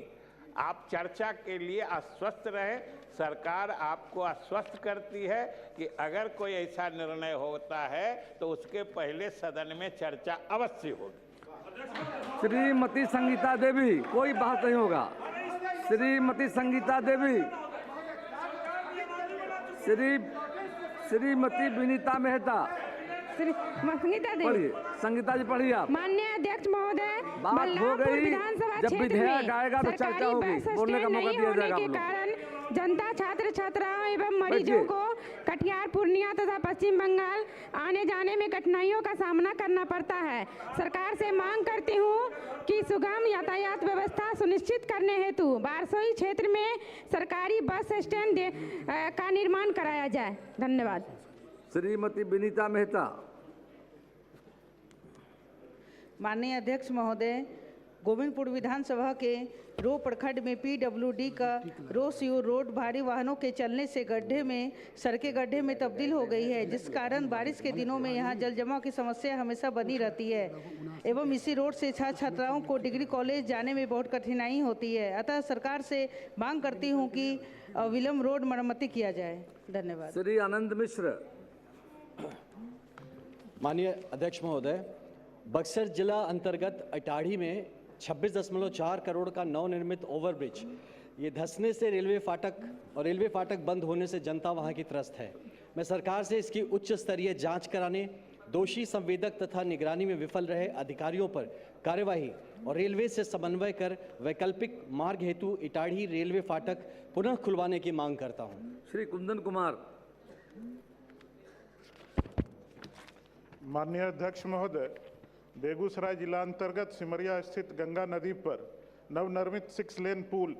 आप चर्चा के लिए आश्वस्त रहें। सरकार आपको आश्वस्त करती है कि अगर कोई ऐसा निर्णय होता है तो उसके पहले सदन में चर्चा अवश्य होगी। श्रीमती संगीता देवी, कोई बात नहीं होगा। श्रीमती संगीता देवी, श्रीमती विनीता मेहता, विनीता देवी, पढ़िए। संगीता जी पढ़िए आप। माननीय अध्यक्ष महोदय, बात हो गई, जब विधेयक आएगा तो चर्चा होगी, बोलने का मौका दिया जाएगा। जनता छात्र छात्राओं एवं मरीजों को कटिहार, पूर्णिया तथा पश्चिम बंगाल आने जाने में कठिनाइयों का सामना करना पड़ता है। सरकार से मांग करती हूँ कि सुगम यातायात व्यवस्था सुनिश्चित करने हेतु बारसोई क्षेत्र में सरकारी बस स्टैंड का निर्माण कराया जाए। धन्यवाद। श्रीमती विनीता मेहता। माननीय अध्यक्ष महोदय, गोविंदपुर विधानसभा के रो प्रखंड में पीडब्ल्यूडी का रो सीयू रोड भारी वाहनों के चलने से सड़कें गड्ढे में तब्दील हो गई है, जिस कारण बारिश के दिनों में यहां जल जमाव की समस्या हमेशा बनी रहती है एवं इसी रोड से छात्र छात्राओं को डिग्री कॉलेज जाने में बहुत कठिनाई होती है। अतः सरकार से मांग करती हूं कि विलम्ब रोड मरम्मति किया जाए। धन्यवाद। श्री आनंद मिश्र। माननीय अध्यक्ष महोदय, बक्सर जिला अंतर्गत अटाढ़ी में 26.4 करोड़ का नवनिर्मित ओवरब्रिज ये धंसने से रेलवे फाटक बंद होने से जनता वहां की त्रस्त है। मैं सरकार से इसकी उच्च स्तरीय जांच कराने, दोषी संवेदक तथा निगरानी में विफल रहे अधिकारियों पर कार्यवाही और रेलवे से समन्वय कर वैकल्पिक मार्ग हेतु इटाढ़ी रेलवे फाटक पुनः खुलवाने की मांग करता हूँ। श्री कुंदन कुमार। माननीय अध्यक्ष महोदय, बेगूसराय जिला अंतर्गत सिमरिया स्थित गंगा नदी पर नवनिर्मित 6 लेन पुल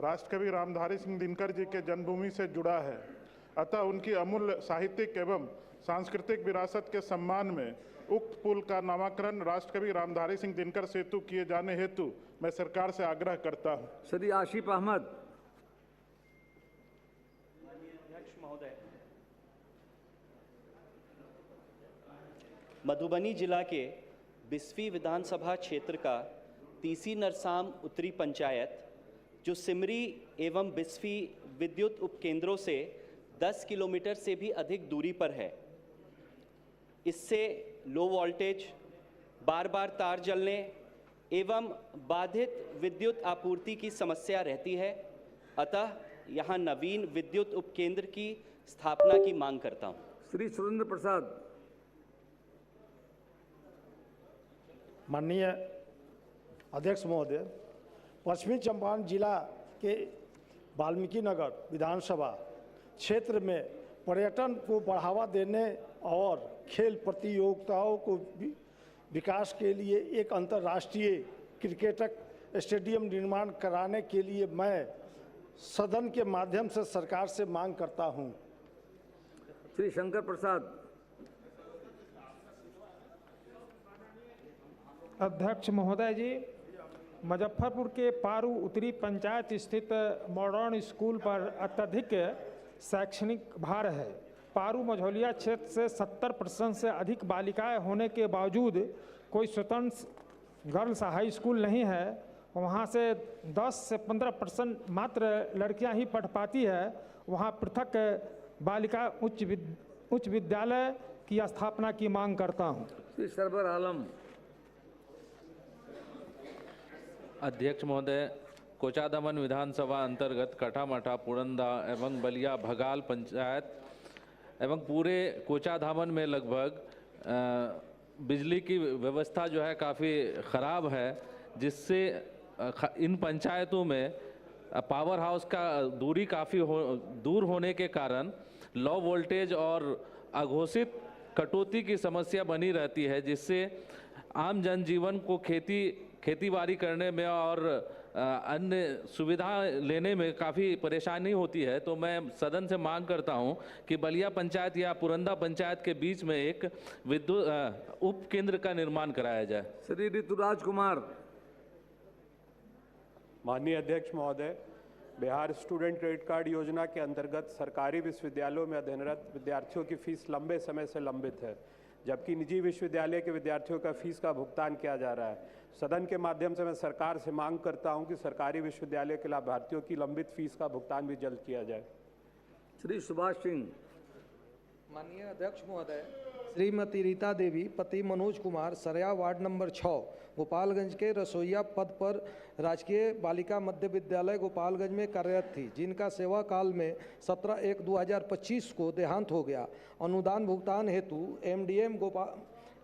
राष्ट्रकवि रामधारी सिंह दिनकर जी के जन्मभूमि से जुड़ा है। अतः उनकी अमूल्य साहित्यिक एवं सांस्कृतिक विरासत के सम्मान में उक्त पुल का नामकरण राष्ट्रकवि रामधारी सिंह दिनकर सेतु किए जाने हेतु मैं सरकार से आग्रह करता हूँ। श्री आशिफ अहमद। मधुबनी जिला के बिस्फी विधानसभा क्षेत्र का तीसी नरसाम उत्तरी पंचायत, जो सिमरी एवं बिस्फी विद्युत उपकेंद्रों से 10 किलोमीटर से भी अधिक दूरी पर है, इससे लो वोल्टेज, बार बार तार जलने एवं बाधित विद्युत आपूर्ति की समस्या रहती है। अतः यहाँ नवीन विद्युत उपकेंद्र की स्थापना की मांग करता हूँ। श्री सुरेंद्र प्रसाद। माननीय अध्यक्ष महोदय, पश्चिमी चंपारण जिला के वाल्मीकि नगर विधानसभा क्षेत्र में पर्यटन को बढ़ावा देने और खेल प्रतियोगिताओं को विकास के लिए एक अंतर्राष्ट्रीय क्रिकेट स्टेडियम निर्माण कराने के लिए मैं सदन के माध्यम से सरकार से मांग करता हूं। श्री शंकर प्रसाद। अध्यक्ष महोदय जी, मुजफ्फरपुर के पारू उत्तरी पंचायत स्थित मॉडर्न स्कूल पर अत्यधिक शैक्षणिक भार है। पारू मझौलिया क्षेत्र से 70% से अधिक बालिकाएं होने के बावजूद कोई स्वतंत्र गर्ल्स हाई स्कूल नहीं है। वहां से 10 से 15% मात्र लड़कियां ही पढ़ पाती है। वहां पृथक बालिका उच्च विद्यालय की स्थापना की मांग करता हूं। श्री सरवर आलम। अध्यक्ष महोदय, कोचादमन विधानसभा अंतर्गत कठामठा, पुरंदा एवं बलिया भगाल पंचायत एवं पूरे कोचाधामन में लगभग बिजली की व्यवस्था जो है काफ़ी ख़राब है, जिससे इन पंचायतों में पावर हाउस का दूरी काफ़ी दूर होने के कारण लो वोल्टेज और अघोषित कटौती की समस्या बनी रहती है, जिससे आम जनजीवन को खेती बाड़ी करने में और अन्य सुविधा लेने में काफ़ी परेशानी होती है। तो मैं सदन से मांग करता हूं कि बलिया पंचायत या पुरंदा पंचायत के बीच में एक विद्युत उप केंद्र का निर्माण कराया जाए। श्री ऋतुराज कुमार। माननीय अध्यक्ष महोदय, बिहार स्टूडेंट क्रेडिट कार्ड योजना के अंतर्गत सरकारी विश्वविद्यालयों में अध्ययनरत विद्यार्थियों की फीस लंबे समय से लंबित है, जबकि निजी विश्वविद्यालय के विद्यार्थियों का फीस का भुगतान किया जा रहा है। सदन के माध्यम से मैं सरकार से मांग करता हूं कि सरकारी विश्वविद्यालय के लाभार्थियों की लंबित फीस का भुगतान भी जल्द किया जाए। श्री सुभाष सिंह। माननीय अध्यक्ष महोदय, श्रीमती रीता देवी पति मनोज कुमार सरया वार्ड नंबर 6 गोपालगंज के रसोईया पद पर राजकीय बालिका मध्य विद्यालय गोपालगंज में कार्यरत थी, जिनका सेवा काल में 17/1/2025 को देहांत हो गया। अनुदान भुगतान हेतु MDM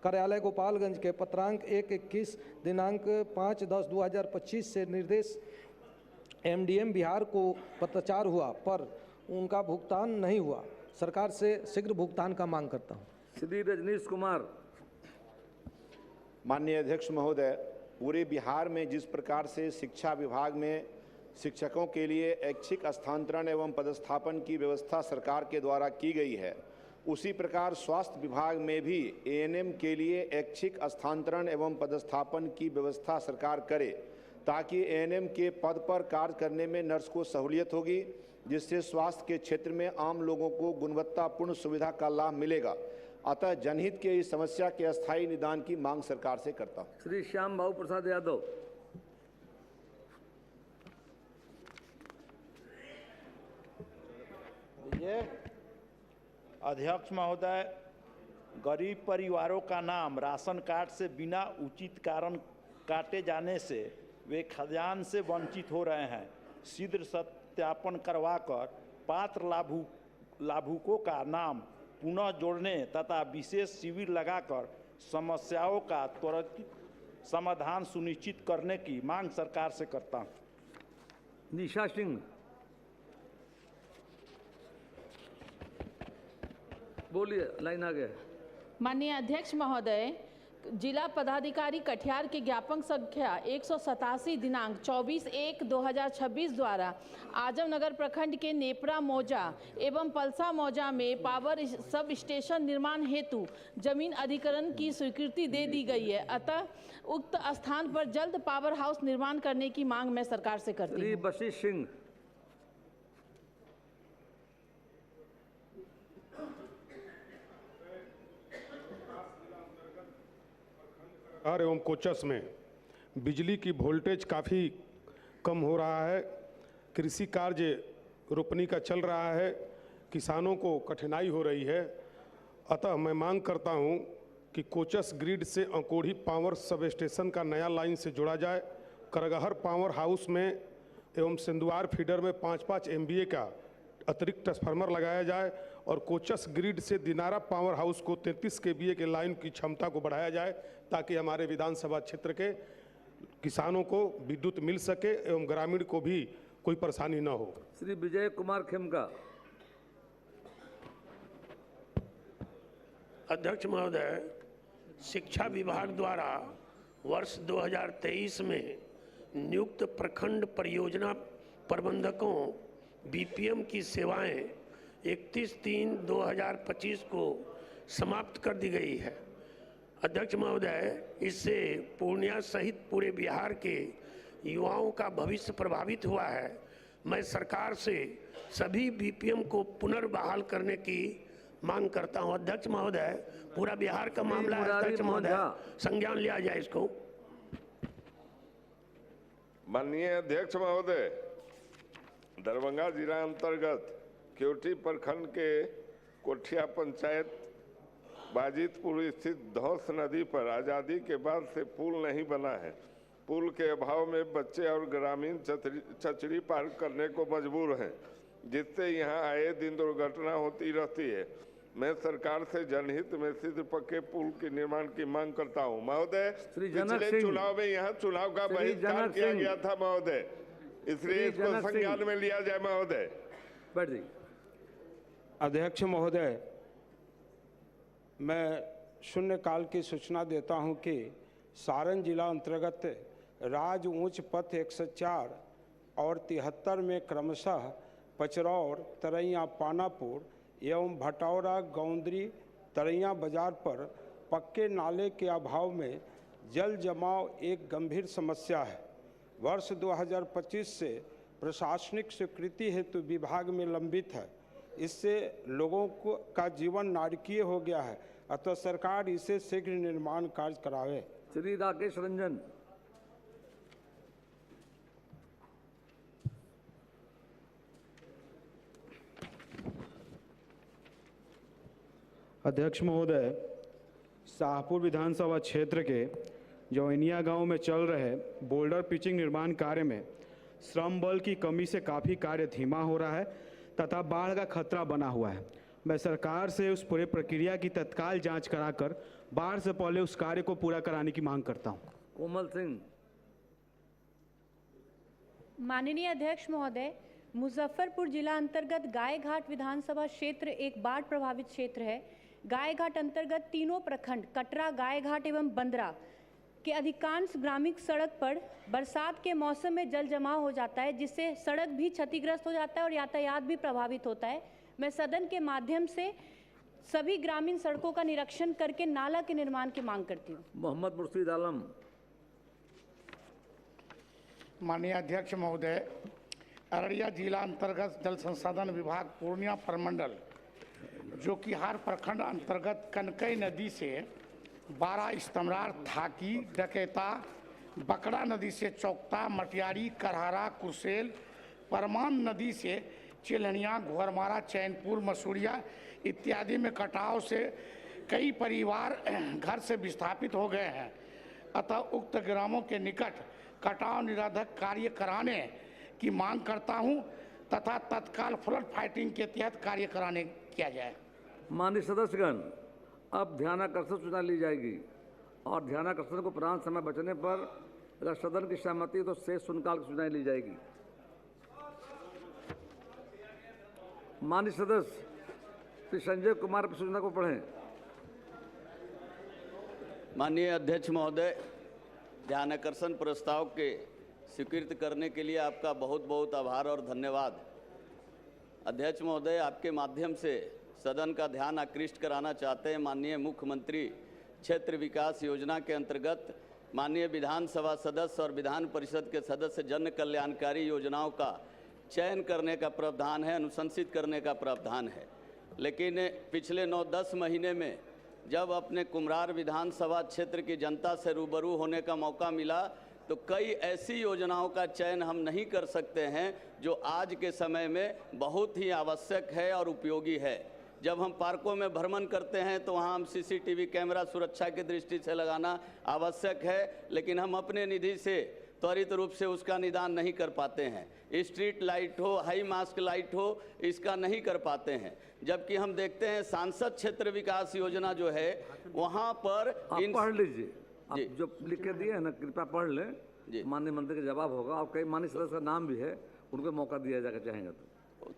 कार्यालय गोपालगंज के पत्रांक 1/21 दिनांक 5/10/2025 से निर्देश एमडीएम बिहार को पत्राचार हुआ पर उनका भुगतान नहीं हुआ। सरकार से शीघ्र भुगतान का मांग करता हूँ। श्री रजनीश कुमार। माननीय अध्यक्ष महोदय, पूरे बिहार में जिस प्रकार से शिक्षा विभाग में शिक्षकों के लिए ऐच्छिक स्थानांतरण एवं पदस्थापन की व्यवस्था सरकार के द्वारा की गई है, उसी प्रकार स्वास्थ्य विभाग में भी एएनएम के लिए ऐच्छिक स्थानांतरण एवं पदस्थापन की व्यवस्था सरकार करे, ताकि एएनएम के पद पर कार्य करने में नर्स को सहूलियत होगी, जिससे स्वास्थ्य के क्षेत्र में आम लोगों को गुणवत्तापूर्ण सुविधा का लाभ मिलेगा। अतः जनहित के इस समस्या के अस्थायी निदान की मांग सरकार से करता हूं। श्री श्याम बाबू प्रसाद यादव। अध्यक्ष महोदय, गरीब परिवारों का नाम राशन कार्ड से बिना उचित कारण काटे जाने से वे खाद्यान्न से वंचित हो रहे हैं। शीघ्र सत्यापन करवाकर पात्र लाभुकों का नाम पुनः जोड़ने तथा विशेष शिविर लगाकर समस्याओं का त्वरित समाधान सुनिश्चित करने की मांग सरकार से करता हूं। निशा सिंह। बोलिए, लाइन आ गया। माननीय अध्यक्ष महोदय, जिला पदाधिकारी कटिहार के ज्ञापन संख्या 187 दिनांक 24/1/2026 द्वारा आजमनगर प्रखंड के नेपरा मौजा एवं पलसा मौजा में पावर सब स्टेशन निर्माण हेतु जमीन अधिग्रहण की स्वीकृति दे दी गई है। अतः उक्त स्थान पर जल्द पावर हाउस निर्माण करने की मांग मैं सरकार से करती हूँ। वशिष्ठ सिंह। एवं कोचस में बिजली की वोल्टेज काफ़ी कम हो रहा है। कृषि कार्य रोपनी का चल रहा है, किसानों को कठिनाई हो रही है। अतः मैं मांग करता हूं कि कोचस ग्रिड से अंकोढ़ी पावर सब स्टेशन का नया लाइन से जोड़ा जाए। करगहर पावर हाउस में एवं सिंधुआर फीडर में 5-5 MVA का अतिरिक्त ट्रांसफार्मर लगाया जाए और कोचस ग्रिड से दिनारा पावर हाउस को 33 kVA के लाइन की क्षमता को बढ़ाया जाए, ताकि हमारे विधानसभा क्षेत्र के किसानों को विद्युत मिल सके एवं ग्रामीण को भी कोई परेशानी न हो। श्री विजय कुमार खेमका। अध्यक्ष महोदय, शिक्षा विभाग द्वारा वर्ष 2023 में नियुक्त प्रखंड परियोजना प्रबंधकों बीपीएम की सेवाएं 31/3/2025 को समाप्त कर दी गई है। अध्यक्ष महोदय, इससे पूर्णिया सहित पूरे बिहार के युवाओं का भविष्य प्रभावित हुआ है। मैं सरकार से सभी बीपीएम को पुनर्बहाल करने की मांग करता हूं। अध्यक्ष महोदय, पूरा बिहार का मामला है। अध्यक्ष महोदय, संज्ञान लिया जाए इसको। माननीय अध्यक्ष महोदय, दरभंगा जिला अंतर्गत केवटी प्रखंड के कोठिया पंचायत बाजितपुर स्थित धौस नदी पर आज़ादी के बाद से पुल नहीं बना है। पुल के अभाव में बच्चे और ग्रामीण चचरी पार करने को मजबूर हैं, जिससे यहां आए दिन दुर्घटना होती रहती है। मैं सरकार से जनहित में शीघ्र पक्के पुल के निर्माण की मांग करता हूं। महोदय, पिछले चुनाव में यहाँ चुनाव का बहिष्कार किया गया था महोदय, इसलिए इसको संज्ञान में लिया जाए महोदय। बैठ जाइए। अध्यक्ष महोदय, मैं शून्यकाल की सूचना देता हूं कि सारण जिला अंतर्गत राज उच्च पथ 104 और 73 में क्रमशः पचरौर, तरैया, पानापुर एवं भटौरा, गौंदरी, तरैया बाजार पर पक्के नाले के अभाव में जल जमाव एक गंभीर समस्या है। वर्ष 2025 से प्रशासनिक स्वीकृति हेतु विभाग में लंबित है। इससे लोगों का जीवन नारकीय हो गया है। अतः सरकार इसे शीघ्र निर्माण कार्य करावे। श्री राकेश रंजन। अध्यक्ष महोदय, शाहपुर विधानसभा क्षेत्र के जौनिया गांव में चल रहे बोल्डर पिचिंग निर्माण कार्य में श्रम बल की कमी से काफ़ी कार्य धीमा हो रहा है तथा बाढ़ का खतरा बना हुआ है। मैं सरकार से उस पूरे प्रक्रिया की तत्काल जांच कराकर बाढ़ से पहले उस कार्य को पूरा कराने की मांग करता हूं। कोमल सिंह। माननीय अध्यक्ष महोदय, मुजफ्फरपुर जिला अंतर्गत गायघाट विधानसभा क्षेत्र एक बाढ़ प्रभावित क्षेत्र है। गायघाट अंतर्गत तीनों प्रखंड कटरा, गायघाट एवं बंदरा के अधिकांश ग्रामीण सड़क पर बरसात के मौसम में जल जमाव हो जाता है, जिससे सड़क भी क्षतिग्रस्त हो जाता है और यातायात भी प्रभावित होता है। मैं सदन के माध्यम से सभी ग्रामीण सड़कों का निरीक्षण करके नाला के निर्माण की मांग करती हूँ। मोहम्मद मुर्शीद आलम। माननीय अध्यक्ष महोदय, अररिया जिला अंतर्गत जल संसाधन विभाग पूर्णिया प्रमंडल जो कि हर प्रखंड अंतर्गत कनकई नदी से 12 स्तमरार, थाकी, डकेता, बकड़ा नदी से चौकता, मटियारी, करहारा, कुरसेल, परमान नदी से चिलहनिया, घोरमारा, चैनपुर, मसूरिया इत्यादि में कटाव से कई परिवार घर से विस्थापित हो गए हैं। अतः उक्त ग्रामों के निकट कटाव निरोधक कार्य कराने की मांग करता हूं तथा तत्काल फ्लड फाइटिंग के तहत कार्य कराने किया जाए। माननीय सदस्यगण, अब ध्यानाकर्षण सूचना ली जाएगी और ध्यानाकर्षण को प्रधान समय बचने पर अगर सदन की सहमति तो शेष शून्यकाल की सूचनाएं ली जाएगी। माननीय सदस्य श्री संजय कुमार की सूचना को पढ़ें। माननीय अध्यक्ष महोदय, ध्यानाकर्षण प्रस्ताव के स्वीकृत करने के लिए आपका बहुत बहुत आभार और धन्यवाद। अध्यक्ष महोदय, आपके माध्यम से सदन का ध्यान आकृष्ट कराना चाहते हैं। माननीय मुख्यमंत्री क्षेत्र विकास योजना के अंतर्गत माननीय विधानसभा सदस्य और विधान परिषद के सदस्य जन कल्याणकारी योजनाओं का चयन करने का प्रावधान है, अनुशंसित करने का प्रावधान है। लेकिन पिछले 9-10 महीने में जब अपने कुम्हरार विधानसभा क्षेत्र की जनता से रूबरू होने का मौका मिला तो कई ऐसी योजनाओं का चयन हम नहीं कर सकते हैं जो आज के समय में बहुत ही आवश्यक है और उपयोगी है। जब हम पार्कों में भ्रमण करते हैं तो वहाँ हम सीसीटीवी कैमरा सुरक्षा की दृष्टि से लगाना आवश्यक है, लेकिन हम अपने निधि से त्वरित रूप से उसका निदान नहीं कर पाते हैं। स्ट्रीट लाइट हो, हाई मास्क लाइट हो, इसका नहीं कर पाते हैं। जबकि हम देखते हैं सांसद क्षेत्र विकास योजना जो है वहाँ पर पढ़ लीजिए, आप जो लिख के दिए हैं ना, कृपया पढ़ लें। माननीय मंत्री का जवाब होगा और कई माननीय सदस्य का नाम भी है, उनको मौका दिया जाएगा चाहेंगे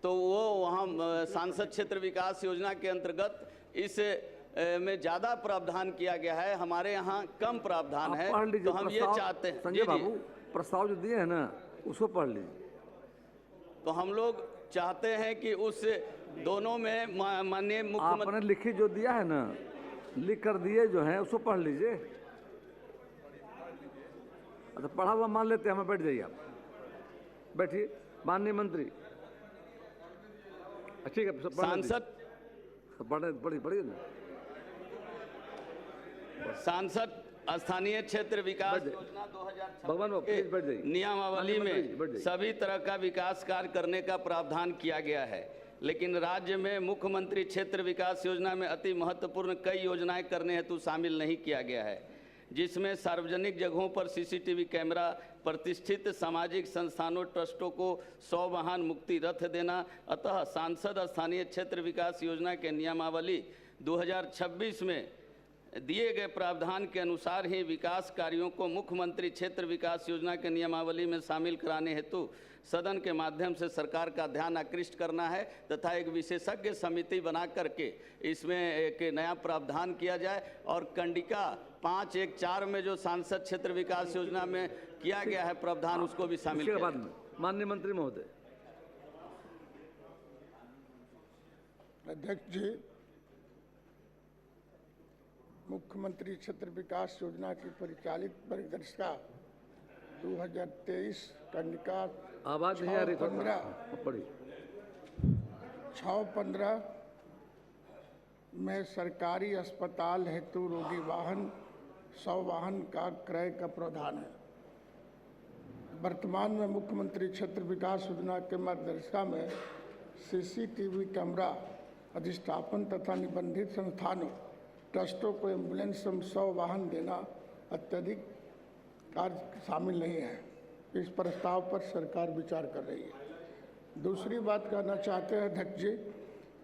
तो वो वहाँ सांसद क्षेत्र विकास योजना के अंतर्गत इस में ज़्यादा प्रावधान किया गया है, हमारे यहाँ कम प्रावधान है। तो हम ये चाहते हैं संजय बाबू, प्रस्ताव जो दिए हैं ना उसको पढ़ लीजिए। तो हम लोग चाहते हैं कि उस दोनों में माननीय मुख्यमंत्री आपने लिखी जो दिया है ना, लिख कर दिए जो है उसको पढ़ लीजिए। अच्छा, पढ़ा हुआ मान लेते हैं, हमें बैठ जाइए, आप बैठिए। माननीय मंत्री, ठीक है, सांसद पढ़िए ना। सांसद स्थानीय क्षेत्र विकास योजना 2026 नियमावली में सभी तरह का विकास कार्य करने का प्रावधान किया गया है, लेकिन राज्य में मुख्यमंत्री क्षेत्र विकास योजना में अति महत्वपूर्ण कई योजनाएं करने हेतु शामिल नहीं किया गया है, जिसमें सार्वजनिक जगहों पर सीसीटीवी कैमरा, प्रतिष्ठित सामाजिक संस्थानों ट्रस्टों को 100 वाहन मुक्ति रथ देना। अतः सांसद स्थानीय क्षेत्र विकास योजना के नियमावली 2026 में दिए गए प्रावधान के अनुसार ही विकास कार्यों को मुख्यमंत्री क्षेत्र विकास योजना के नियमावली में शामिल कराने हेतु सदन के माध्यम से सरकार का ध्यान आकृष्ट करना है तथा एक विशेषज्ञ समिति बना करके इसमें एक नया प्रावधान किया जाए और कंडिका 514 में जो सांसद क्षेत्र विकास योजना में किया गया है प्रावधान उसको भी शामिल किया जाए। माननीय मंत्री महोदय। अध्यक्ष जी, मुख्यमंत्री क्षेत्र विकास योजना की परिचालित परिदर्शिका 2023 कंडिका 6-15 में सरकारी अस्पताल हेतु रोगी वाहन 100 वाहन का क्रय का प्रावधान है। वर्तमान में मुख्यमंत्री क्षेत्र विकास योजना के मार्गदर्शिका में सीसीटीवी कैमरा अधिष्ठापन तथा निबंधित संस्थानों ट्रस्टों को एम्बुलेंस 100 वाहन देना अत्यधिक कार्य शामिल नहीं है। इस प्रस्ताव पर सरकार विचार कर रही है। दूसरी बात कहना चाहते हैं अध्यक्ष जी,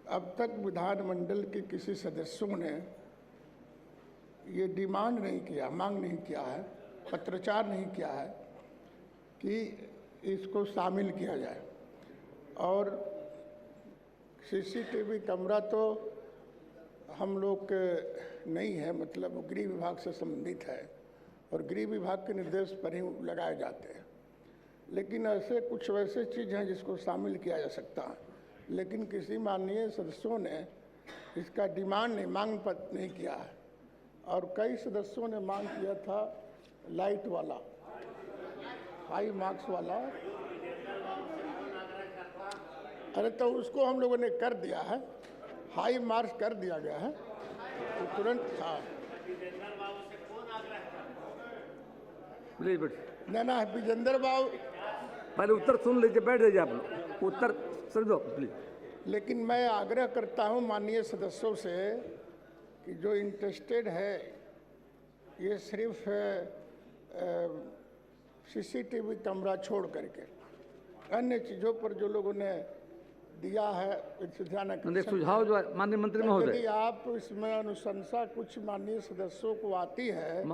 अब तक विधानमंडल के किसी सदस्यों ने ये डिमांड नहीं किया, मांग नहीं किया है, पत्राचार नहीं किया है कि इसको शामिल किया जाए। और सीसीटीवी कैमरा तो हम लोग के नहीं है, मतलब गृह विभाग से संबंधित है और गृह विभाग के निर्देश पर ही लगाए जाते हैं। लेकिन ऐसे कुछ वैसे चीज़ हैं जिसको शामिल किया जा सकता है, लेकिन किसी माननीय सदस्यों ने इसका डिमांड नहीं, मांग पत्र नहीं किया है। और कई सदस्यों ने मांग किया था लाइट वाला, हाई मार्क्स वाला, अरे तो उसको हम लोगों ने कर दिया है, हाई मार्क्स कर दिया गया है तो तुरंत था। प्लीज बैठ। ना विजेंद्र बाबू पहले उत्तर सुन लीजिए, बैठ जाइए आप लोग, उत्तर समझो प्लीज। लेकिन मैं आग्रह करता हूं माननीय सदस्यों से कि जो इंटरेस्टेड है ये सिर्फ सीसीटीवी कैमरा छोड़ करके अन्य चीज़ों पर जो लोगों ने दिया है सुझाव जो है माननीय मंत्री महोदय, यदि आप इसमें अनुशंसा कुछ माननीय सदस्यों को आती है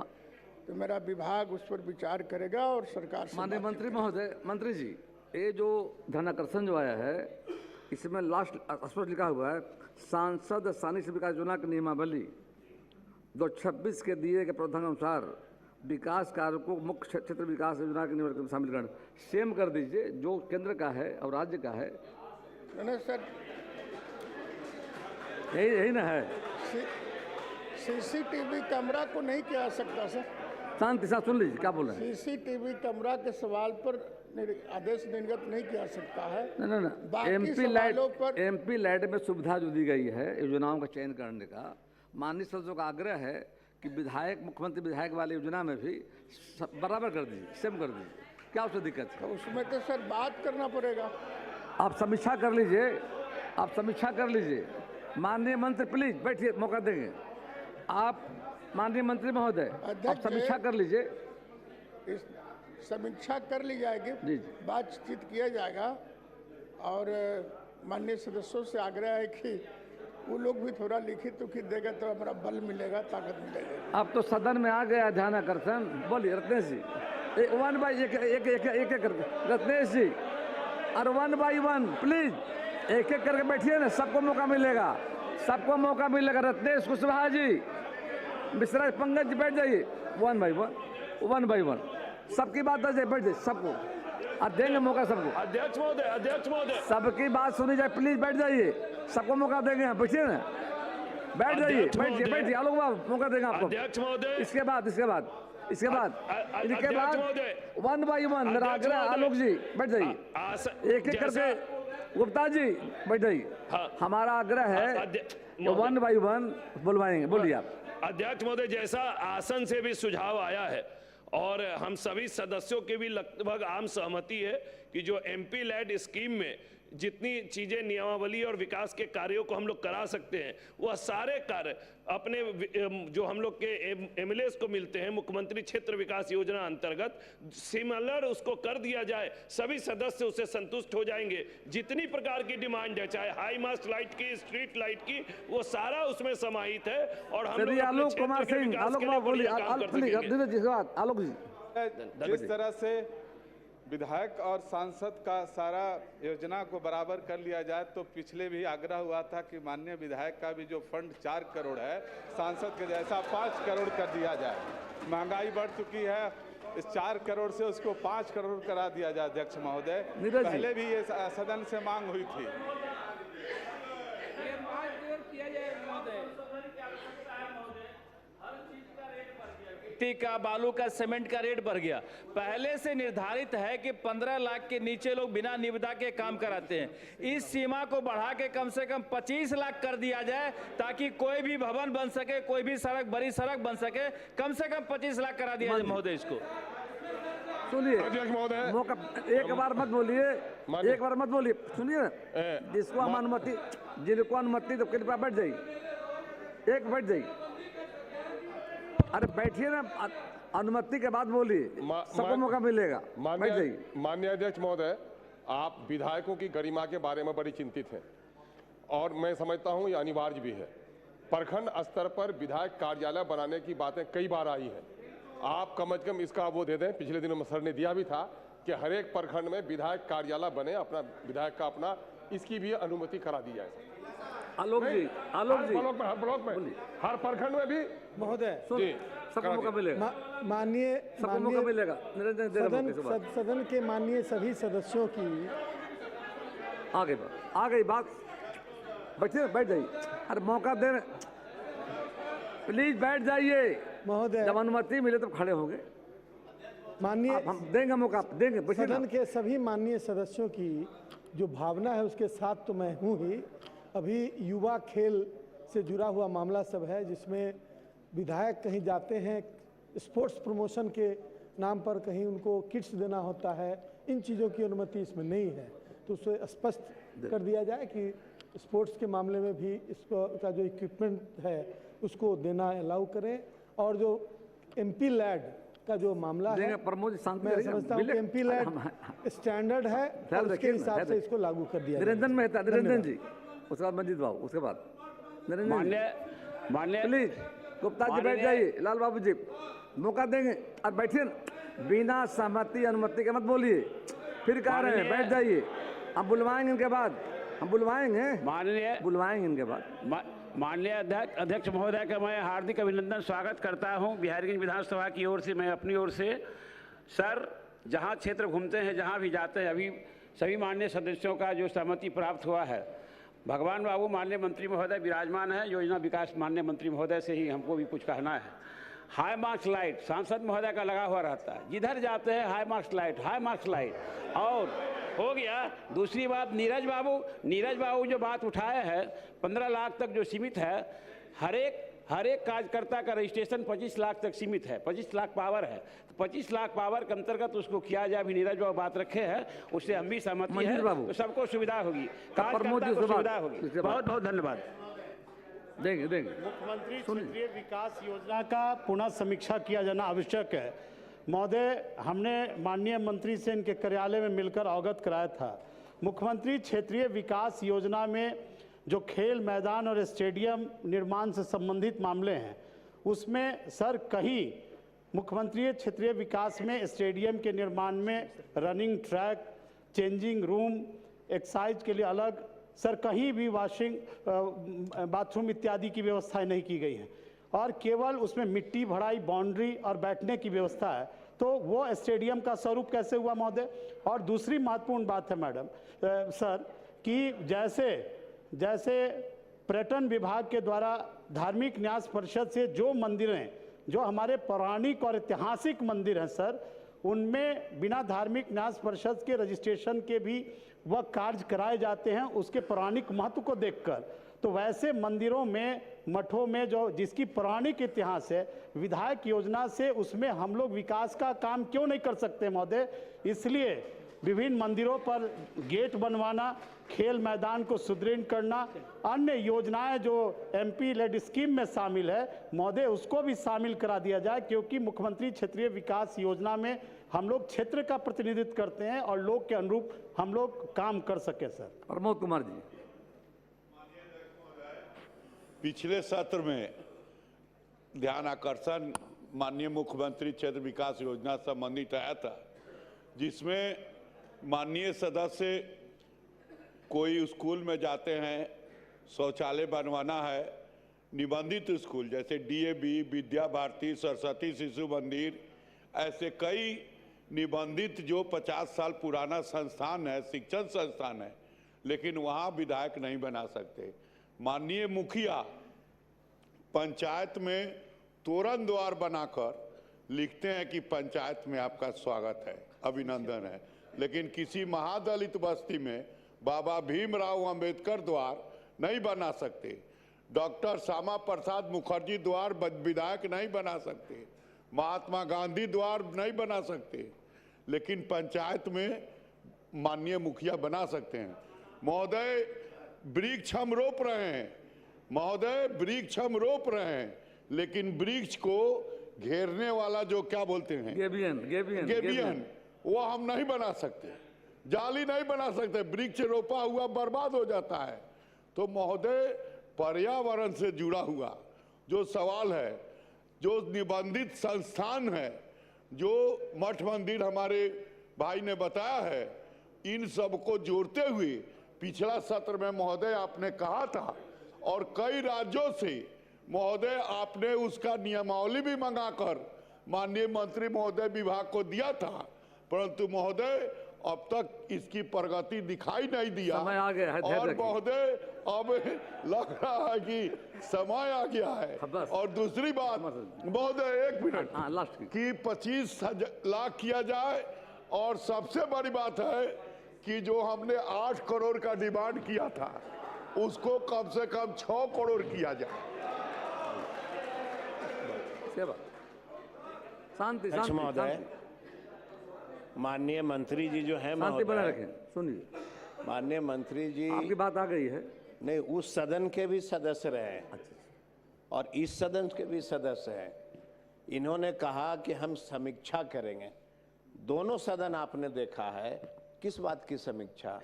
तो मेरा विभाग उस पर विचार करेगा और सरकार से माननीय मंत्री महोदय, मंत्री जी ये जो ध्यानाकर्षण जो आया है इसमें लास्ट स्पष्ट लिखा हुआ है सांसद स्थानीय विकास योजना की नियमावली 2026 के दिए गए प्रावधान अनुसार विकास कार्य को मुख्य क्षेत्र विकास योजना के नियम में शामिल करना, सेम कर दीजिए जो केंद्र का है और राज्य का है। नहीं सर, यही ना है। सीसीटीवी कैमरा को नहीं किया जा सकता सर। शांति साथ सुन लीजिए क्या बोल रहे हैं। सीसीटीवी कैमरा के सवाल पर आदेश निर्गत नहीं किया सकता है। ना एमपी लैड में सुविधा जो दी गई है योजनाओं का चयन करने का, माननीय सदस्यों का आग्रह है कि विधायक मुख्यमंत्री विधायक वाली योजना में भी बराबर कर दीजिए, सेम कर दीजिए, क्या उससे दिक्कत है? उसमें तो सर बात करना पड़ेगा। आप समीक्षा कर लीजिए, आप समीक्षा कर लीजिए। माननीय मंत्री प्लीज बैठिए, मौका देंगे। आप माननीय मंत्री महोदय आप समीक्षा कर लीजिए। समीक्षा कर ली जाएगी, बातचीत किया जाएगा और माननीय सदस्यों से आग्रह है कि वो लोग भी थोड़ा लिखित उखित देगा तो हमारा बल मिलेगा, ताकत मिलेगी। अब तो सदन में आ गया ध्यानाकर्षण। बोलिए रत्नेश जी, वन बाई एक करके रत्नेश जी, और 1 by 1 प्लीज एक एक करके बैठिए ना, सबको मौका मिलेगा, सबको मौका मिलेगा। रत्नेश कुशवाहा जी, मिश्रा पंकज जी बैठ जाइए। 1 by 1 सबकी बात आ जाए, बैठ जाइए सबको, और देंगे मौका सबको। अध्यक्ष महोदय सबकी बात सुनी जाए, प्लीज बैठ जाइए, सबको मौका देंगे। बैठिए ना, बैठ जाइए, बैठिए आलोक बाबू, मौका देंगे आपको। अध्यक्ष महोदय इसके बाद इनके बाद 1 by 1 मेरा आग्रह। आलोक जी बैठ जाइए, एक एक करके। गुप्ता जी बैठ जाइए। हमारा आग्रह है 1 by 1 बुलवाएंगे। बोलिए आप। अध्यक्ष महोदय, जैसा आसन से भी सुझाव आया है और हम सभी सदस्यों की भी लगभग आम सहमति है कि जो एमपी लैड स्कीम में जितनी चीज़ें नियमावली और विकास के कार्यों को हम लोग करा सकते हैं वह सारे कार्य अपने जो हम लोग के एमएलएस को मिलते हैं मुख्यमंत्री क्षेत्र विकास योजना अंतर्गत सिमिलर उसको कर दिया जाए, सभी सदस्य उससे संतुष्ट हो जाएंगे। जितनी प्रकार की डिमांड है, चाहे हाई मास्ट लाइट की, स्ट्रीट लाइट की, वो सारा उसमें समाहित है और हम लोग आलोक कुमार सिंह, आलोक बाबू बोलिए। आलोक जी, जिस तरह से विधायक और सांसद का सारा योजना को बराबर कर लिया जाए, तो पिछले भी आग्रह हुआ था कि माननीय विधायक का भी जो फंड 4 करोड़ है, सांसद के जैसा 5 करोड़ कर दिया जाए। महंगाई बढ़ चुकी है, इस 4 करोड़ से उसको 5 करोड़ करा दिया जाए। अध्यक्ष महोदय, पहले भी ये सदन से मांग हुई थी। का बालू का सीमेंट का रेट बढ़ गया। पहले से निर्धारित है कि 15 लाख के नीचे लोग बिना निविदा के काम कराते हैं। इस सीमा को बढ़ा के कम से कम 25 लाख कर दिया जाए ताकि कोई भी भवन बन सके, कोई भी सड़क, बड़ी सड़क बन सके। कम से कम 25 लाख करा दिया जाए महोदय इसको। सुनिए मौका, एक बार मत बोलिए, एक बार मत बोलिए, सुनिए। जिसको हम अनुमति, जिनको अनुमति तो कृपया बैठ जाइए, एक बैठ जाइए। अरे बैठिए ना, अनुमति के बाद बोलिए, सबको मौका मिलेगा। बैठ जाइए। माननीय अध्यक्ष महोदय, आप विधायकों की गरिमा के बारे में बड़ी चिंतित हैं और मैं समझता हूं ये अनिवार्य भी है। प्रखंड स्तर पर विधायक कार्यालय बनाने की बातें कई बार आई हैं। आप कम से कम इसका वो दे दें, पिछले दिनों में सर ने दिया भी था कि हर एक प्रखंड में विधायक कार्यालय बने, अपना विधायक का अपना, इसकी भी अनुमति करा दी जाए। आलोक जी, हर ब्लॉक में हर प्रखंड में भी महोदय जी सबको मौका मिलेगा, माननीय सबको मौका मिलेगा। सदन के माननीय सभी सदस्यों की आ गई बात, बैठ जाइए, अरे मौका दे, प्लीज बैठ जाइए महोदय। जब अनुमति मिले तो खड़े होंगे, माननीय हम देंगे मौका, देंगे। सदन के सभी माननीय सदस्यों की जो भावना है उसके साथ तो मैं हूँ ही। अभी युवा खेल से जुड़ा हुआ मामला सब है, जिसमें विधायक कहीं जाते हैं स्पोर्ट्स प्रमोशन के नाम पर, कहीं उनको किट्स देना होता है, इन चीज़ों की अनुमति इसमें नहीं है। तो उसे स्पष्ट कर दिया जाए कि स्पोर्ट्स के मामले में भी इसको का जो इक्विपमेंट है उसको देना अलाउ करें। और जो एमपी लैड का जो मामला है, मैं समझता हूँ कि एमपी लैड स्टैंडर्ड है और उसके हिसाब से इसको लागू कर दिया। निरंजन मेहता, निरंजन जी, उसके बाद मंजीत बाबू, उसके बाद निरंजन, प्लीज गुप्ता जी बैठ जाइए, लाल बाबू जी मौका देंगे, और बैठिए, बिना सहमति अनुमति के मत बोलिए, फिर कह रहे हैं बैठ जाइए, हम बुलवाएंगे इनके बाद, हम बुलवाएंगे इनके बाद। माननीय अध्यक्ष महोदय का मैं हार्दिक अभिनंदन स्वागत करता हूं बिहारगंज विधानसभा की ओर से। मैं अपनी ओर से सर जहां क्षेत्र घूमते हैं, जहां भी जाते हैं, अभी सभी माननीय सदस्यों का जो सहमति प्राप्त हुआ है, भगवान बाबू माननीय मंत्री महोदय विराजमान है, योजना विकास माननीय मंत्री महोदय से ही हमको भी कुछ कहना है। हाई मार्क्स लाइट सांसद महोदय का लगा हुआ रहता है, जिधर जाते हैं हाई मार्क्स लाइट। और हो गया दूसरी बात, नीरज बाबू जो बात उठाए हैं 15 लाख तक जो सीमित है, हर एक कार्यकर्ता का रजिस्ट्रेशन 25 लाख तक सीमित है, 25 लाख पावर है, तो 25 लाख पावर के अंतर्गत उसको किया जाए। अभी नीरज बाबू बात रखे हैं, उससे हम भी सहमति है, तो सबको सुविधा होगी, कार्यकर्ता को सुविधा होगी। बहुत बहुत धन्यवाद। देंगे। मुख्यमंत्री क्षेत्रीय विकास योजना का पुनः समीक्षा किया जाना आवश्यक है। महोदय, हमने माननीय मंत्री से इनके कार्यालय में मिलकर अवगत कराया था। मुख्यमंत्री क्षेत्रीय विकास योजना में जो खेल मैदान और स्टेडियम निर्माण से संबंधित मामले हैं, उसमें सर कहीं मुख्यमंत्री क्षेत्रीय विकास में स्टेडियम के निर्माण में running track, changing room, exercise के लिए अलग, सर कहीं भी वॉशिंग बाथरूम इत्यादि की व्यवस्थाएं नहीं की गई हैं, और केवल उसमें मिट्टी भराई, बाउंड्री और बैठने की व्यवस्था है। तो वो स्टेडियम का स्वरूप कैसे हुआ महोदय? और दूसरी महत्वपूर्ण बात है मैडम सर, कि जैसे पर्यटन विभाग के द्वारा धार्मिक न्यास परिषद से जो मंदिरें, जो हमारे पौराणिक और ऐतिहासिक मंदिर हैं सर, उनमें बिना धार्मिक न्यास परिषद के रजिस्ट्रेशन के भी वह कार्य कराए जाते हैं उसके पौराणिक महत्व को देखकर। तो वैसे मंदिरों में, मठों में जो जिसकी पौराणिक इतिहास है, विधायक योजना से उसमें हम लोग विकास का काम क्यों नहीं कर सकते महोदय? इसलिए विभिन्न मंदिरों पर गेट बनवाना, खेल मैदान को सुदृढ़ करना, अन्य योजनाएं जो एमपी लेड स्कीम में शामिल है महोदय, उसको भी शामिल करा दिया जाए, क्योंकि मुख्यमंत्री क्षेत्रीय विकास योजना में हम लोग क्षेत्र का प्रतिनिधित्व करते हैं और लोग के अनुरूप हम लोग काम कर सके सर। प्रमोद कुमार जी। पिछले सत्र में ध्यान आकर्षण माननीय मुख्यमंत्री क्षेत्र विकास योजना संबंधित आया था, जिसमें माननीय सदस्य कोई स्कूल में जाते हैं, शौचालय बनवाना है, निबंधित स्कूल जैसे डीएवी, विद्या भारती, सरस्वती शिशु मंदिर, ऐसे कई निबंधित जो 50 साल पुराना संस्थान है, शिक्षण संस्थान है, लेकिन वहाँ विधायक नहीं बना सकते। माननीय मुखिया पंचायत में तोरण द्वार बनाकर लिखते हैं कि पंचायत में आपका स्वागत है, अभिनंदन है, लेकिन किसी महादलित बस्ती में बाबा भीमराव अंबेडकर द्वार नहीं बना सकते, डॉक्टर श्यामा प्रसाद मुखर्जी द्वार विधायक नहीं बना सकते, महात्मा गांधी द्वार नहीं बना सकते, लेकिन पंचायत में माननीय मुखिया बना सकते हैं। महोदय, वृक्ष हम रोप रहे हैं, महोदय वृक्ष हम रोप रहे हैं, लेकिन वृक्ष को घेरने वाला जो क्या बोलते हैं, गेबियन, वो हम नहीं बना सकते, जाली नहीं बना सकते, वृक्ष रोपा हुआ बर्बाद हो जाता है। तो महोदय, पर्यावरण से जुड़ा हुआ जो सवाल है, जो निबंधित संस्थान है, जो मठ मंदिर हमारे भाई ने बताया है, इन सबको जोड़ते हुए पिछला सत्र में महोदय आपने कहा था और कई राज्यों से महोदय आपने उसका नियमावली भी मंगाकर माननीय मंत्री महोदय विभाग को दिया था, परंतु महोदय अब तक इसकी प्रगति दिखाई नहीं दिया। समय आ गया है, और महोदय अब लग रहा है कि समय आ गया है। और दूसरी बात महोदय, 1 मिनट, कि 25 लाख किया जाए, और सबसे बड़ी बात है कि जो हमने 8 करोड़ का डिमांड किया था उसको कम से कम 6 करोड़ किया जाए। शांति अध्यक्ष शांति महोदय, माननीय मंत्री जी जो है शांति बनाए रखें। सुनिए, माननीय मंत्री जी, आपकी बात आ गई है। नहीं, उस सदन के भी सदस्य रहे और इस सदन के भी सदस्य हैं। इन्होंने कहा कि हम समीक्षा करेंगे। दोनों सदन आपने देखा है, किस बात की समीक्षा?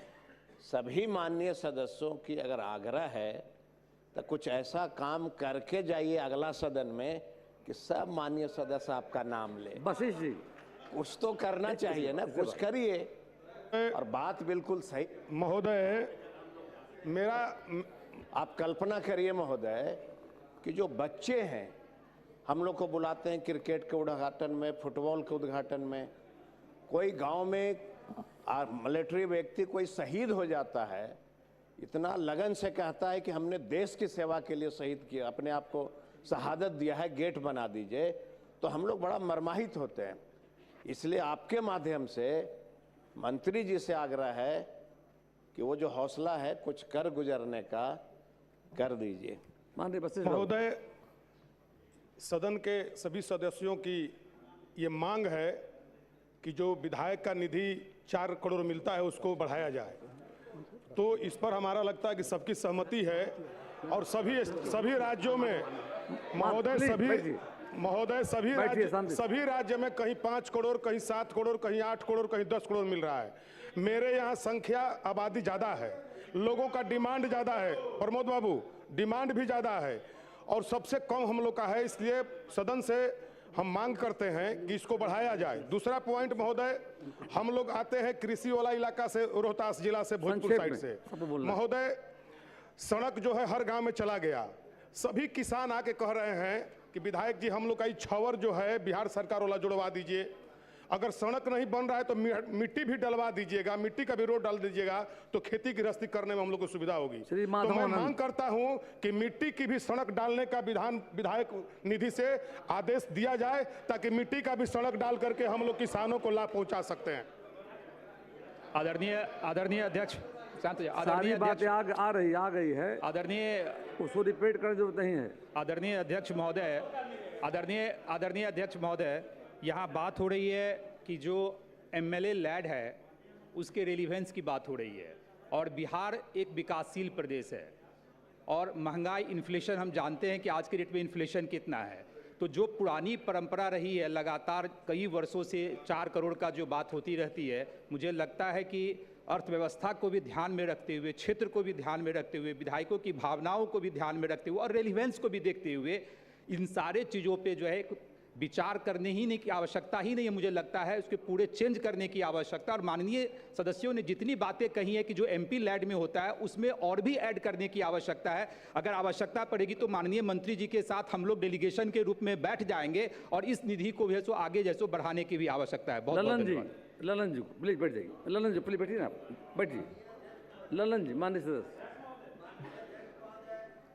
सभी माननीय सदस्यों की अगर आग्रह है तो कुछ ऐसा काम करके जाइए अगला सदन में कि सब माननीय सदस्य आपका नाम ले। वशिष्ठ जी, कुछ तो करना चाहिए ना, कुछ करिए। और बात बिल्कुल सही महोदय, मेरा आप कल्पना करिए महोदय कि जो बच्चे हैं, हम लोग को बुलाते हैं क्रिकेट के उद्घाटन में, फुटबॉल के उद्घाटन में, कोई गांव में मिलिट्री व्यक्ति कोई शहीद हो जाता है, इतना लगन से कहता है कि हमने देश की सेवा के लिए शहीद किया, अपने आप को शहादत दिया है, गेट बना दीजिए, तो हम लोग बड़ा मर्माहित होते हैं। इसलिए आपके माध्यम से मंत्री जी से आग्रह है कि वो जो हौसला है कुछ कर गुजरने का कर दीजिए। महोदय, सदन के सभी सदस्यों की ये मांग है कि जो विधायक का निधि 4 करोड़ मिलता है उसको बढ़ाया जाए। तो इस पर हमारा लगता है कि सबकी सहमति है और सभी राज्यों में महोदय, सभी राज्य में कहीं 5 करोड़, कहीं 7 करोड़, कहीं 8 करोड़, कहीं 10 करोड़ मिल रहा है। मेरे यहाँ संख्या आबादी ज़्यादा है, लोगों का डिमांड ज़्यादा है, प्रमोद बाबू, डिमांड भी ज़्यादा है और सबसे कम हम लोग का है। इसलिए सदन से हम मांग करते हैं कि इसको बढ़ाया जाए। दूसरा पॉइंट महोदय, हम लोग आते हैं कृषि वाला इलाका से, रोहतास जिला से, भोजपुर साइड से। महोदय, सड़क जो है हर गांव में चला गया, सभी किसान आके कह रहे हैं कि विधायक जी हम लोग का ये छावर जो है बिहार सरकार वाला जुड़वा दीजिए, अगर सड़क नहीं बन रहा है तो मिट्टी भी डलवा दीजिएगा, मिट्टी का भी रोड डाल दीजिएगा, तो खेती गृहस्थी करने में हम लोग को सुविधा होगी। तो मैं मांग करता हूं कि मिट्टी की भी सड़क डालने का विधायक निधि से आदेश दिया जाए ताकि मिट्टी का भी सड़क डाल करके हम लोग किसानों को लाभ पहुंचा सकते हैं। आदरणीय अध्यक्ष, सारी बातें आ गई है, आदरणीय, उसको रिपीट करने की जरूरत नहीं है। आदरणीय अध्यक्ष महोदय, यहाँ बात हो रही है कि जो एमएलए लैड है उसके रेलिवेंस की बात हो रही है, और बिहार एक विकासशील प्रदेश है और महंगाई, इन्फ्लेशन, हम जानते हैं कि आज के डेट में इन्फ्लेशन कितना है। तो जो पुरानी परंपरा रही है, लगातार कई वर्षों से 4 करोड़ का जो बात होती रहती है, मुझे लगता है कि अर्थव्यवस्था को भी ध्यान में रखते हुए, क्षेत्र को भी ध्यान में रखते हुए, विधायकों की भावनाओं को भी ध्यान में रखते हुए और रेलिवेंस को भी देखते हुए इन सारे चीज़ों पे जो है विचार करने ही नहीं की आवश्यकता ही नहीं है। मुझे लगता है उसके पूरे चेंज करने की आवश्यकता, और माननीय सदस्यों ने जितनी बातें कही है कि जो एमपी लैड में होता है उसमें और भी ऐड करने की आवश्यकता है। अगर आवश्यकता पड़ेगी तो माननीय मंत्री जी के साथ हम लोग डेलीगेशन के रूप में बैठ जाएंगे और इस निधि को भी आगे जैसो बढ़ाने की भी आवश्यकता है। बहुत ललन जी प्लीज बैठ जाइए। ललन जी प्लीज बैठिए ना, बैठिए। ललन जी, माननीय सदस्य,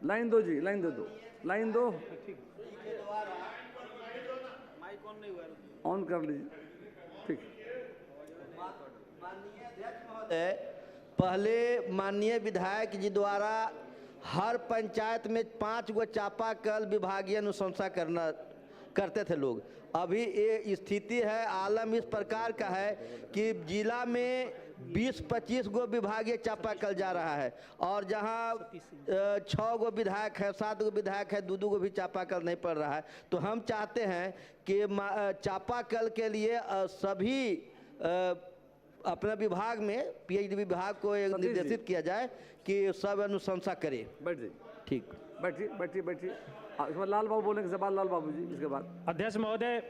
लाइन दो जी, लाइन दो, लाइन दो, ऑन कर लीजिए। ठीक। पहले माननीय विधायक जी द्वारा हर पंचायत में 5 गो चापाकल विभागीय अनुशंसा करते थे लोग। अभी ये स्थिति है, आलम इस प्रकार का है कि जिला में 20-25 गो विभागीय चापाकल जा रहा है, और जहां 6 गो विधायक है, 7 गो विधायक है, 2-2 गो भी चापाकल नहीं पड़ रहा है। तो हम चाहते हैं कि चापाकल के लिए सभी अपने विभाग में पीएचडी विभाग को निर्देशित किया जाए कि सब अनुशंसा करे। बैठ जाइए। ठीक, बैठिए बैठिए बैठिए। लाल बाबू बोलेंगे, जवाहर लाल बाबू जी इसके बाद। अध्यक्ष महोदय,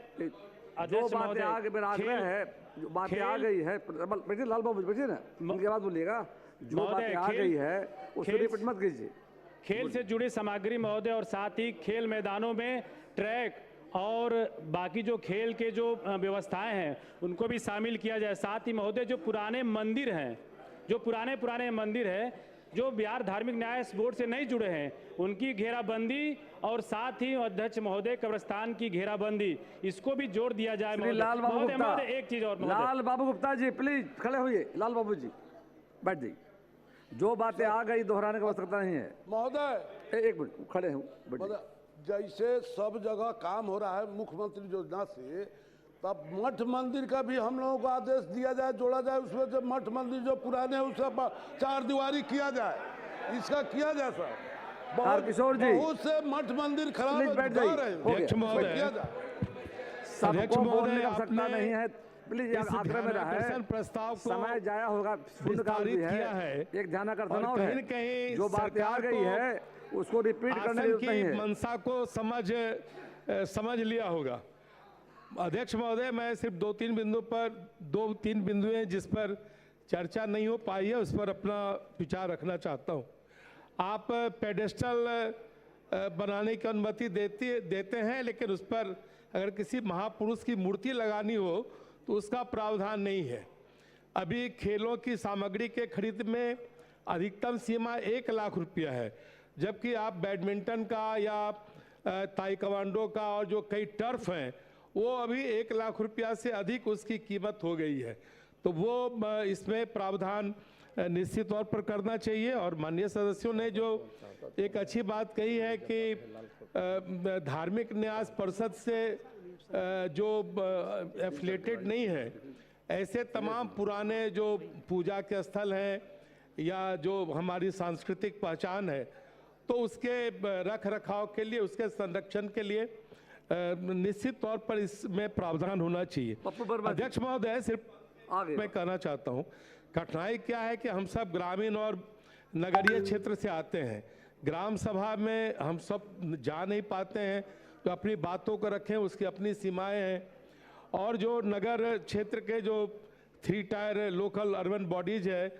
जो बातें आगे मेरा आग्रह है, जो बातें आ गई है, बैठिए लाल बाबू बैठिए ना, उनके बाद बोलिएगा। जो बातें आ गई है उसको रिपीट मत कीजिए। खेल से जुड़ी सामग्री महोदय और साथ ही खेल मैदानों में ट्रैक और बाकी जो खेल के जो व्यवस्थाएं हैं उनको भी शामिल किया जाए। साथ ही महोदय जो पुराने मंदिर हैं, जो पुराने मंदिर हैं जो बिहार धार्मिक न्याय बोर्ड से नहीं जुड़े हैं, उनकी घेराबंदी और साथ ही अध्यक्ष महोदय कब्रिस्तान की घेराबंदी, इसको भी जोड़ दिया जाए। लाल बाबू गुप्ता, एक चीज और लाल बाबू गुप्ता जी प्लीज खड़े होइए। लाल बाबू जी बैठ जाइए। जो बातें आ गई दोहराने की आवश्यकता नहीं है। महोदय एक मिनट खड़े हो, बैठिए। जैसे सब जगह काम हो रहा है मुख्यमंत्री योजना से, तब मठ मंदिर का भी हम लोगों को आदेश दिया जाए, जोड़ा जाए उसमें। जो मठ मंदिर जो पुराने हैं उसका 4 दीवारी किया जाए, इसका किया जाए सर। किशोर जी बहुत से मठ मंदिर खराब बैठ जाइए। सबको बोलने की आवश्यकता नहीं है, प्लीज आग्रह में रहा है। प्रस्ताव को समय जाया होगा, शून्यकाल भी किया है। एक ध्यानाकर्षण और कहीं है। न कहीं जो बातें आ गई है उसको रिपीट करने की जरूरत नहीं है। मंशा को समझ लिया होगा। अध्यक्ष महोदय, मैं सिर्फ 2-3 बिंदु हैं जिस पर चर्चा नहीं हो पाई है, उस पर अपना विचार रखना चाहता हूं। आप पेडेस्टल बनाने की अनुमति देते हैं, लेकिन उस पर अगर किसी महापुरुष की मूर्ति लगानी हो तो उसका प्रावधान नहीं है। अभी खेलों की सामग्री के खरीद में अधिकतम सीमा 1 लाख रुपया है, जबकि आप बैडमिंटन का या ताइक्वांडो का और जो कई टर्फ हैं वो अभी 1 लाख रुपया से अधिक उसकी कीमत हो गई है। तो वो इसमें प्रावधान निश्चित तौर पर करना चाहिए। और माननीय सदस्यों ने जो एक अच्छी बात कही है कि धार्मिक न्यास परिषद से जो एफिलेटेड नहीं है, ऐसे तमाम पुराने जो पूजा के स्थल हैं या जो हमारी सांस्कृतिक पहचान है, तो उसके रख रखाव के लिए, उसके संरक्षण के लिए निश्चित तौर पर इसमें प्रावधान होना चाहिए। अध्यक्ष महोदय, सिर्फ मैं कहना चाहता हूं, कठिनाई क्या है कि हम सब ग्रामीण और नगरीय क्षेत्र से आते हैं। ग्राम सभा में हम सब जा नहीं पाते हैं, तो अपनी बातों को रखें, उसकी अपनी सीमाएं हैं। और जो नगर क्षेत्र के जो 3 टायर लोकल अर्बन बॉडीज है,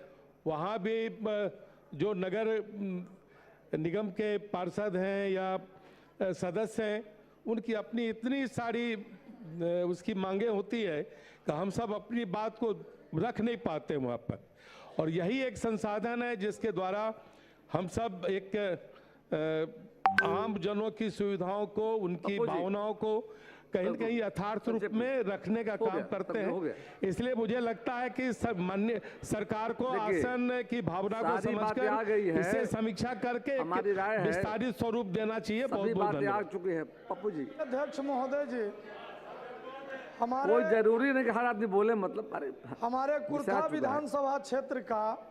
वहाँ भी जो नगर निगम के पार्षद हैं या सदस्य हैं, उनकी अपनी इतनी सारी उसकी मांगे होती है कि हम सब अपनी बात को रख नहीं पाते वहाँ पर। और यही एक संसाधन है जिसके द्वारा हम सब एक आम जनों की सुविधाओं को, उनकी भावनाओं को कहीं न कहीं यथार्थ रूप में रखने का काम करते हैं। इसलिए मुझे लगता है कि माननीय सरकार को आसन की भावना को समझकर इससे समीक्षा करके विस्तारित स्वरूप देना चाहिए। बहुत बहुत बातें आ चुकी है। पप्पू जी। अध्यक्ष महोदय जी, कोई जरूरी नहीं कि हर आदमी बोले, मतलब अरे हमारे कुर्था विधानसभा क्षेत्र का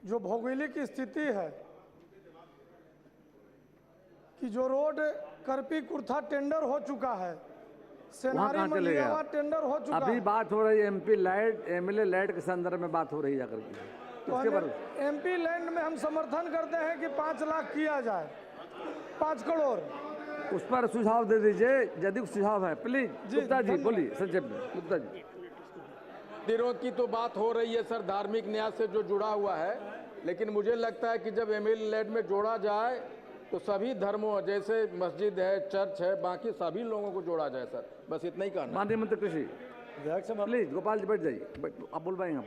जो भौगोलिक स्थिति है कि जो रोड करपी कुर्था टेंडर हो चुका है, सेनारी मंडियावा टेंडर हो चुका है। अभी बात हो रही है एमपी लैंड, एमएलए लैंड के संदर्भ में बात हो रही है जाकर के। एमपी लैंड में हम समर्थन करते हैं कि 5 लाख किया जाए, 5 करोड़। उस पर सुझाव दे दीजिए यदि सुझाव है, प्लीज। गुप्ता जी बोलिए संक्षेप में। गुप्ता जी। मंदिरों की तो बात हो रही है सर, धार्मिक न्यास से जो जुड़ा हुआ है, लेकिन मुझे लगता है कि जब एमएलए लैंड में जोड़ा जाए तो सभी धर्मों, जैसे मस्जिद है, चर्च है, बाकी सभी लोगों को जोड़ा जाए सर। बस इतना ही कहना। माननीय मंत्री कृषि प्लीज। गोपाल जी बैठ जाइए, आप बोल पाएंगे।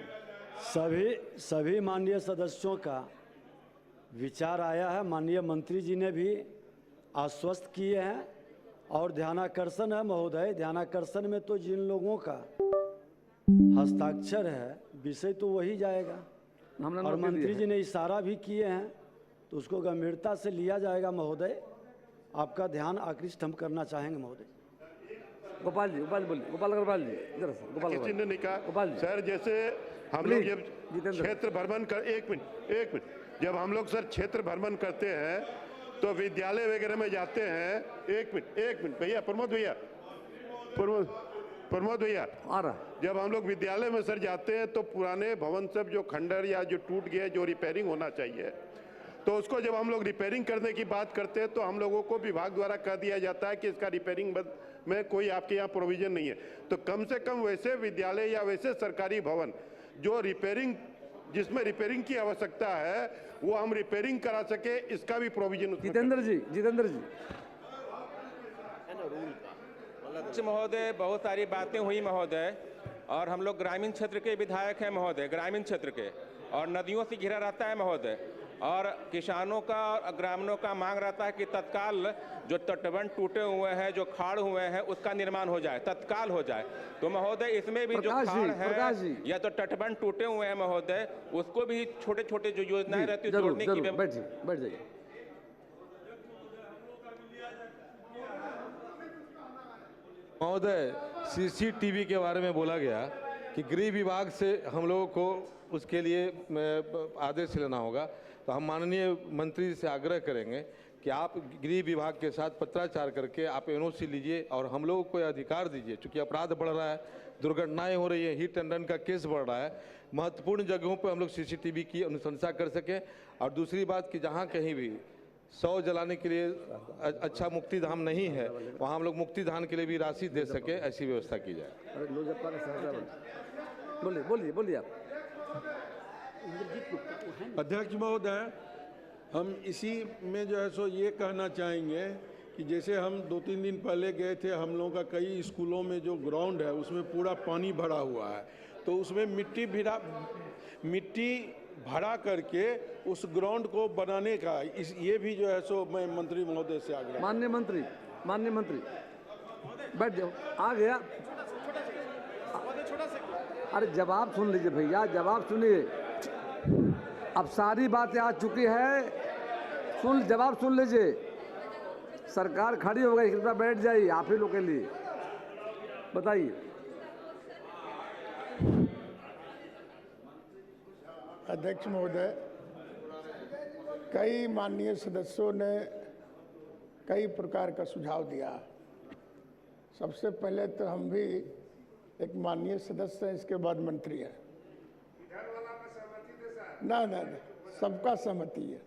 सभी माननीय सदस्यों का विचार आया है। माननीय मंत्री जी ने भी आश्वस्त किए हैं और ध्यानाकर्षण है महोदय। ध्यानाकर्षण में तो जिन लोगों का हस्ताक्षर है विषय तो वही जाएगा, और मंत्री जी ने इशारा भी किए हैं, तो उसको गंभीरता से लिया जाएगा महोदय। आपका ध्यान आकृष्ट हम करना चाहेंगे महोदय। गोपाल जी बोलिए। गोपाल अग्रवाल जी जरा सा। गोपाल जी सर, जैसे हम लोग जब क्षेत्र भ्रमण कर, एक मिनट, जब हम लोग सर क्षेत्र भ्रमण करते हैं तो विद्यालय वगैरह में जाते हैं। एक मिनट भैया, प्रमोद भैया आ रहा। जब हम लोग विद्यालय में सर जाते हैं तो पुराने भवन सब जो खंडर या जो टूट गए, जो रिपेयरिंग होना चाहिए, तो उसको जब हम लोग रिपेयरिंग करने की बात करते हैं तो हम लोगों को विभाग द्वारा कह दिया जाता है कि इसका रिपेयरिंग में कोई आपके यहाँ प्रोविजन नहीं है, तो कम से कम वैसे विद्यालय या वैसे सरकारी भवन जो रिपेयरिंग, जिसमें रिपेयरिंग की आवश्यकता है, वो हम रिपेयरिंग करा सके, इसका भी प्रोविजन। जितेंद्र जी महोदय, बहुत सारी बातें हुई महोदय, और हम लोग ग्रामीण क्षेत्र के विधायक हैं महोदय, ग्रामीण क्षेत्र के, और नदियों से घिरा रहता है महोदय, और किसानों का और ग्रामीणों का मांग रहता है कि तत्काल जो तटबंध टूटे हुए हैं, जो खाड़ हुए हैं, उसका निर्माण हो जाए, तत्काल हो जाए। तो महोदय इसमें भी जो खाड़ है या तो तटबंध टूटे हुए हैं महोदय, उसको भी छोटे छोटे जो योजनाएं रहती है जोड़ने की। बैठ जाइए। महोदय, सीसीटीवी के बारे में बोला गया कि गृह विभाग से हम लोगों को उसके लिए आदेश लेना होगा, तो हम माननीय मंत्री जी से आग्रह करेंगे कि आप गृह विभाग के साथ पत्राचार करके आप एनओसी लीजिए और हम लोगों को अधिकार दीजिए। चूँकि अपराध बढ़ रहा है, दुर्घटनाएं हो रही है, हिट एंड रन का केस बढ़ रहा है, महत्वपूर्ण जगहों पर हम लोग सीसीटीवी की अनुशंसा कर सकें। और दूसरी बात कि जहाँ कहीं भी शव जलाने के लिए अच्छा मुक्ति धाम नहीं है, वहाँ हम लोग मुक्ति धाम के लिए भी राशि दे सके, ऐसी व्यवस्था की जाए। बोलिए आप। अध्यक्ष महोदय, हम इसी में जो है सो ये कहना चाहेंगे कि जैसे हम 2-3 दिन पहले गए थे, हम लोगों का कई स्कूलों में जो ग्राउंड है उसमें पूरा पानी भरा हुआ है, तो उसमें मिट्टी भरा करके उस ग्राउंड को बनाने का ये भी जो है सो मैं मंत्री महोदय से आग्रह। माननीय मंत्री बैठ जाओ। आ गया। अरे जवाब सुन लीजिए भैया, जवाब सुनिए। अब सारी बातें आ चुकी है, जवाब सुन लीजिए। सरकार खड़ी हो गई, कृपया बैठ जाइए, आप ही लोग के लिए बताइए। अध्यक्ष महोदय, कई माननीय सदस्यों ने कई प्रकार का सुझाव दिया। सबसे पहले तो हम भी एक माननीय सदस्य हैं, इसके बाद मंत्री हैं। ना सबका सहमति है।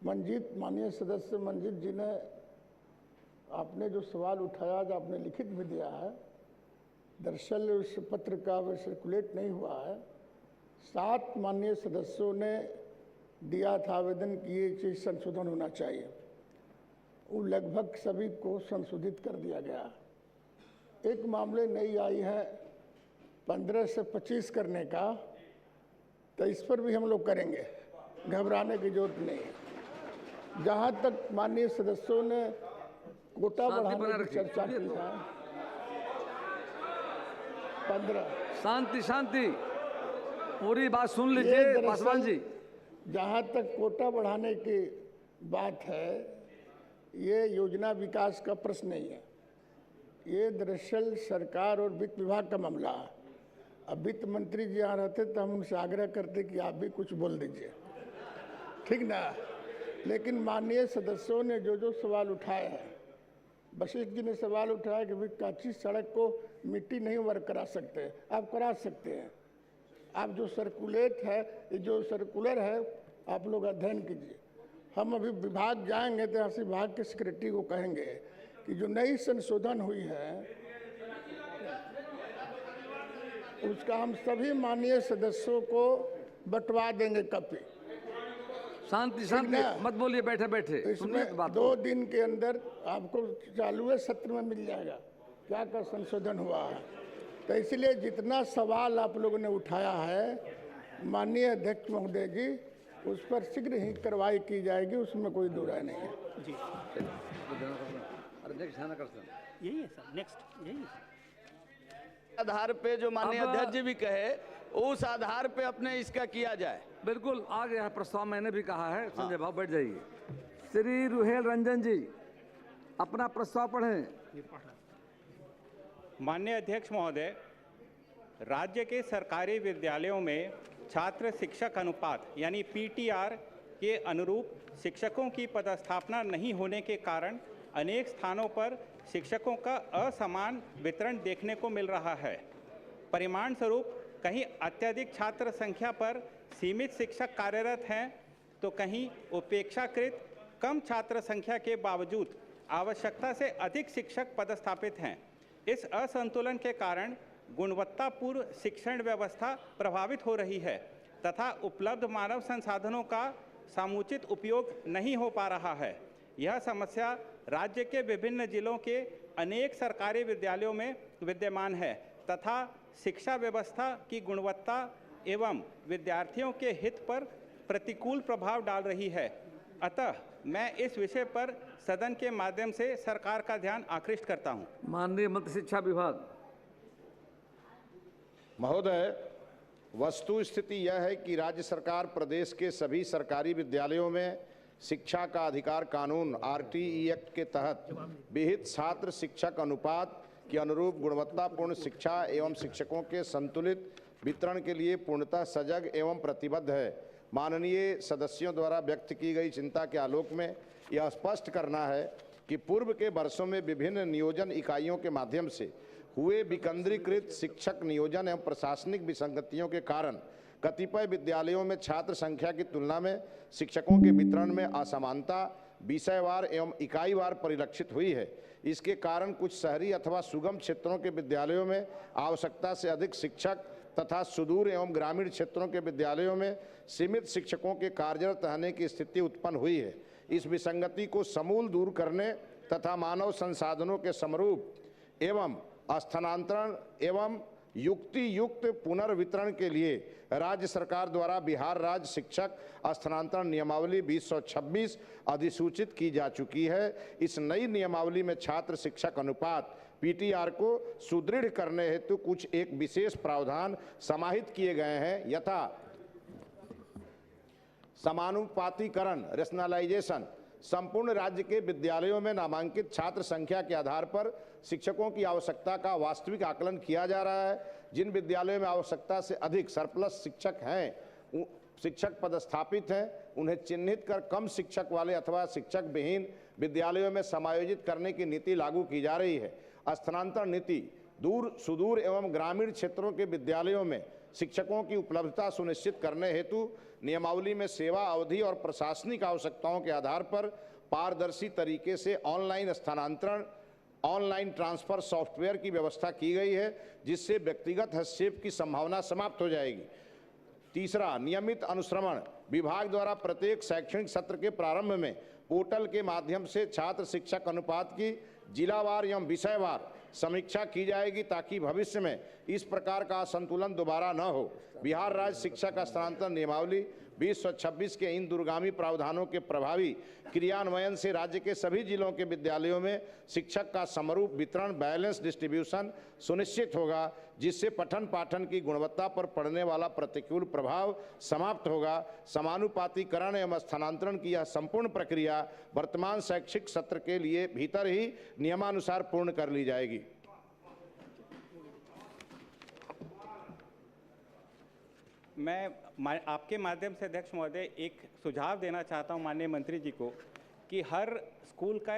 माननीय सदस्य मंजीत जी ने आपने जो सवाल उठाया, जो आपने लिखित भी दिया है, दरअसल उस पत्र का वो सर्कुलेट नहीं हुआ है। 7 माननीय सदस्यों ने दिया था आवेदन कि ये चीज़ संशोधन होना चाहिए, वो लगभग सभी को संशोधित कर दिया गया। एक मामले नई आई है 15 से 25 करने का, तो इस पर भी हम लोग करेंगे, घबराने की जरूरत नहीं है। जहाँ तक माननीय सदस्यों ने कोटा बढ़ाने की चर्चा की है, 15 शांति पूरी बात सुन लीजिए पासवान जी। जहाँ तक कोटा बढ़ाने की बात है, ये योजना विकास का प्रश्न नहीं है, ये दरअसल सरकार और वित्त विभाग का मामला है। अब वित्त मंत्री जी यहाँ रहते तो हम उनसे आग्रह करते कि आप भी कुछ बोल दीजिए, ठीक ना। लेकिन माननीय सदस्यों ने जो सवाल उठाए हैं, वशिष्ठ जी ने सवाल उठाया कि कच्ची सड़क को मिट्टी नहीं वर्क करा सकते, आप करा सकते हैं। आप जो सर्कुलर है आप लोग अध्ययन कीजिए। हम अभी विभाग जाएंगे तो यहाँ से विभाग के सेक्रेटरी को कहेंगे कि जो नई संशोधन हुई है उसका हम सभी माननीय सदस्यों को बंटवा देंगे कॉपी। शांति मत बोलिए, बैठे इसमें 2 दिन के अंदर आपको चालू सत्र में मिल जाएगा क्या क्या संशोधन हुआ है। तो इसलिए जितना सवाल आप लोगों ने उठाया है माननीय अध्यक्ष महोदय जी, उस पर शीघ्र ही कार्रवाई की जाएगी, उसमें कोई दो राय नहीं है जी। यही है सर, नेक्स्ट यही आधार पे जो माननीय अध्यक्ष जी भी कहे, उस आधार पे अपने इसका किया जाए। बिल्कुल आ गया है प्रस्ताव, मैंने भी कहा है। संजय भाव बैठ जाइए। श्री रुहेल रंजन जी अपना प्रस्ताव पढ़ें। माननीय अध्यक्ष महोदय, राज्य के सरकारी विद्यालयों में छात्र शिक्षक अनुपात यानी पीटीआर के अनुरूप शिक्षकों की पदस्थापना नहीं होने के कारण अनेक स्थानों पर शिक्षकों का असमान वितरण देखने को मिल रहा है। परिणाम स्वरूप कहीं अत्यधिक छात्र संख्या पर सीमित शिक्षक कार्यरत हैं, तो कहीं उपेक्षाकृत कम छात्र संख्या के बावजूद आवश्यकता से अधिक शिक्षक पदस्थापित हैं। इस असंतुलन के कारण गुणवत्तापूर्ण शिक्षण व्यवस्था प्रभावित हो रही है तथा उपलब्ध मानव संसाधनों का समुचित उपयोग नहीं हो पा रहा है। यह समस्या राज्य के विभिन्न जिलों के अनेक सरकारी विद्यालयों में विद्यमान है तथा शिक्षा व्यवस्था की गुणवत्ता एवं विद्यार्थियों के हित पर प्रतिकूल प्रभाव डाल रही है। अतः मैं इस विषय पर सदन के माध्यम से सरकार का ध्यान आकृष्ट करता हूं। माननीय मंत्री शिक्षा विभाग। महोदय, वस्तु स्थिति यह है कि राज्य सरकार प्रदेश के सभी सरकारी विद्यालयों में शिक्षा का अधिकार कानून RTE एक्ट के तहत विहित छात्र शिक्षक अनुपात के अनुरूप गुणवत्तापूर्ण शिक्षा एवं शिक्षकों के संतुलित वितरण के लिए पूर्णतः सजग एवं प्रतिबद्ध है। माननीय सदस्यों द्वारा व्यक्त की गई चिंता के आलोक में यह स्पष्ट करना है कि पूर्व के वर्षों में विभिन्न नियोजन इकाइयों के माध्यम से हुए विकेंद्रीकृत शिक्षक नियोजन एवं प्रशासनिक विसंगतियों के कारण कतिपय विद्यालयों में छात्र संख्या की तुलना में शिक्षकों के वितरण में असमानता विषयवार एवं इकाईवार परिलक्षित हुई है। इसके कारण कुछ शहरी अथवा सुगम क्षेत्रों के विद्यालयों में आवश्यकता से अधिक शिक्षक तथा सुदूर एवं ग्रामीण क्षेत्रों के विद्यालयों में सीमित शिक्षकों के कार्यरत रहने की स्थिति उत्पन्न हुई है। इस विसंगति को समूल दूर करने तथा मानव संसाधनों के समरूप एवं स्थानांतरण एवं युक्ति युक्त पुनर्वितरण के लिए राज्य सरकार द्वारा बिहार राज्य शिक्षक स्थानांतरण नियमावली 2026 अधिसूचित की जा चुकी है। इस नई नियमावली में छात्र शिक्षक अनुपात PTR को सुदृढ़ करने हेतु कुछ एक विशेष प्रावधान समाहित किए गए हैं, यथा समानुपातीकरण रेशनलाइजेशन। संपूर्ण राज्य के विद्यालयों में नामांकित छात्र संख्या के आधार पर शिक्षकों की आवश्यकता का वास्तविक आकलन किया जा रहा है। जिन विद्यालयों में आवश्यकता से अधिक सरप्लस शिक्षक हैं, शिक्षक पदस्थापित हैं, उन्हें चिन्हित कर कम शिक्षक वाले अथवा शिक्षक विहीन विद्यालयों में समायोजित करने की नीति लागू की जा रही है। स्थानांतरण नीति दूर सुदूर एवं ग्रामीण क्षेत्रों के विद्यालयों में शिक्षकों की उपलब्धता सुनिश्चित करने हेतु नियमावली में सेवा अवधि और प्रशासनिक आवश्यकताओं के आधार पर पारदर्शी तरीके से ऑनलाइन स्थानांतरण ऑनलाइन ट्रांसफर सॉफ्टवेयर की व्यवस्था की गई है, जिससे व्यक्तिगत हस्तक्षेप की संभावना समाप्त हो जाएगी। तीसरा, नियमित अनुश्रवण। विभाग द्वारा प्रत्येक शैक्षणिक सत्र के प्रारंभ में पोर्टल के माध्यम से छात्र शिक्षक अनुपात की जिलावार एवं विषयवार समीक्षा की जाएगी ताकि भविष्य में इस प्रकार का असंतुलन दोबारा न हो। बिहार राज्य शिक्षक स्थानांतरण नियमावली 2026 के इन दूरगामी प्रावधानों के प्रभावी क्रियान्वयन से राज्य के सभी जिलों के विद्यालयों में शिक्षक का समरूप वितरण बैलेंस डिस्ट्रीब्यूशन सुनिश्चित होगा, जिससे पठन पाठन की गुणवत्ता पर पड़ने वाला प्रतिकूल प्रभाव समाप्त होगा। समानुपातीकरण एवं स्थानांतरण की यह संपूर्ण प्रक्रिया वर्तमान शैक्षिक सत्र के लिए भीतर ही नियमानुसार पूर्ण कर ली जाएगी। मैं आपके माध्यम से अध्यक्ष महोदय एक सुझाव देना चाहता हूं माननीय मंत्री जी को कि हर स्कूल का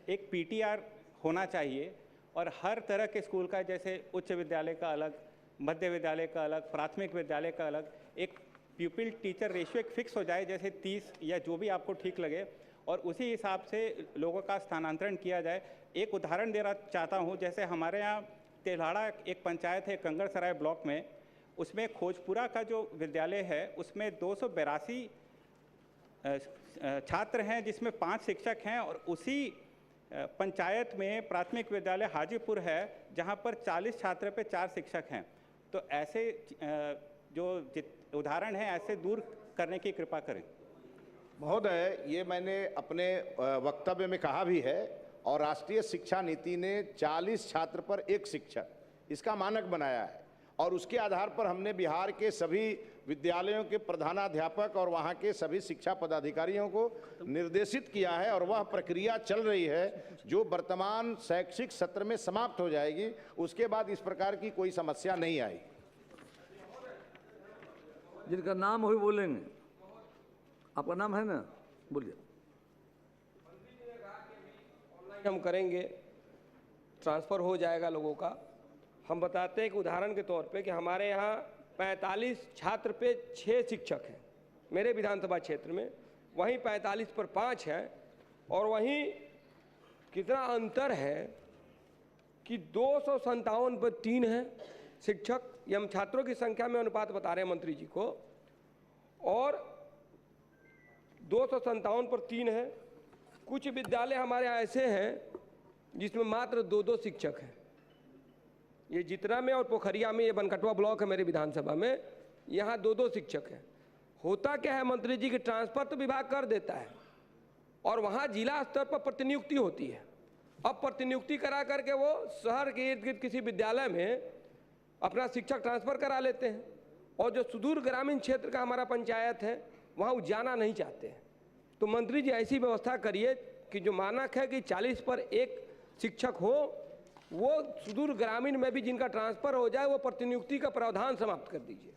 एक PTR होना चाहिए और हर तरह के स्कूल का, जैसे उच्च विद्यालय का अलग, मध्य विद्यालय का अलग, प्राथमिक विद्यालय का अलग, एक प्यूपिल टीचर रेशियो एक फिक्स हो जाए, जैसे 30 या जो भी आपको ठीक लगे, और उसी हिसाब से लोगों का स्थानांतरण किया जाए। एक उदाहरण देना चाहता हूँ, जैसे हमारे यहाँ तेल्हाड़ा एक पंचायत है कंगरसराय ब्लॉक में, उसमें खोजपुरा का जो विद्यालय है उसमें 282 छात्र हैं, जिसमें 5 शिक्षक हैं, और उसी पंचायत में प्राथमिक विद्यालय हाजीपुर है जहां पर 40 छात्र पे 4 शिक्षक हैं। तो ऐसे जो उदाहरण हैं ऐसे दूर करने की कृपा करें। महोदय, ये मैंने अपने वक्तव्य में कहा भी है और राष्ट्रीय शिक्षा नीति ने 40 छात्र पर 1 शिक्षक इसका मानक बनाया है, और उसके आधार पर हमने बिहार के सभी विद्यालयों के प्रधानाध्यापक और वहाँ के सभी शिक्षा पदाधिकारियों को निर्देशित किया है, और वह प्रक्रिया चल रही है जो वर्तमान शैक्षिक सत्र में समाप्त हो जाएगी। उसके बाद इस प्रकार की कोई समस्या नहीं आएगी। जिनका नाम हो बोलेंगे। आपका नाम है ना, बोलिए। हम करेंगे, ट्रांसफ़र हो जाएगा लोगों का। हम बताते हैं कि उदाहरण के तौर पे कि हमारे यहाँ 45 छात्र पे 6 शिक्षक हैं मेरे विधानसभा क्षेत्र में, वहीं 45 पर 5 हैं, और वहीं कितना अंतर है कि 257 पर 3 है शिक्षक, ये हम छात्रों की संख्या में अनुपात बता रहे हैं मंत्री जी को, और 257 पर 3 है। कुछ विद्यालय हमारे यहाँ ऐसे हैं जिसमें मात्र 2-2 शिक्षक हैं। ये जितना में और पोखरिया में, ये बनकटवा ब्लॉक है मेरे विधानसभा में, यहाँ 2-2 शिक्षक हैं। होता क्या है मंत्री जी की ट्रांसफर तो विभाग कर देता है और वहाँ जिला स्तर पर प्रतिनियुक्ति होती है। अब प्रतिनियुक्ति करा करके वो शहर के इर्द गिर्द किसी विद्यालय में अपना शिक्षक ट्रांसफर करा लेते हैं, और जो सुदूर ग्रामीण क्षेत्र का हमारा पंचायत है वहाँ वो जाना नहीं चाहते हैं। तो मंत्री जी ऐसी व्यवस्था करिए कि जो मानक है कि 40 पर 1 शिक्षक हो, वो सुदूर ग्रामीण में भी जिनका ट्रांसफर हो जाए वो प्रतिनियुक्ति का प्रावधान समाप्त कर दीजिए।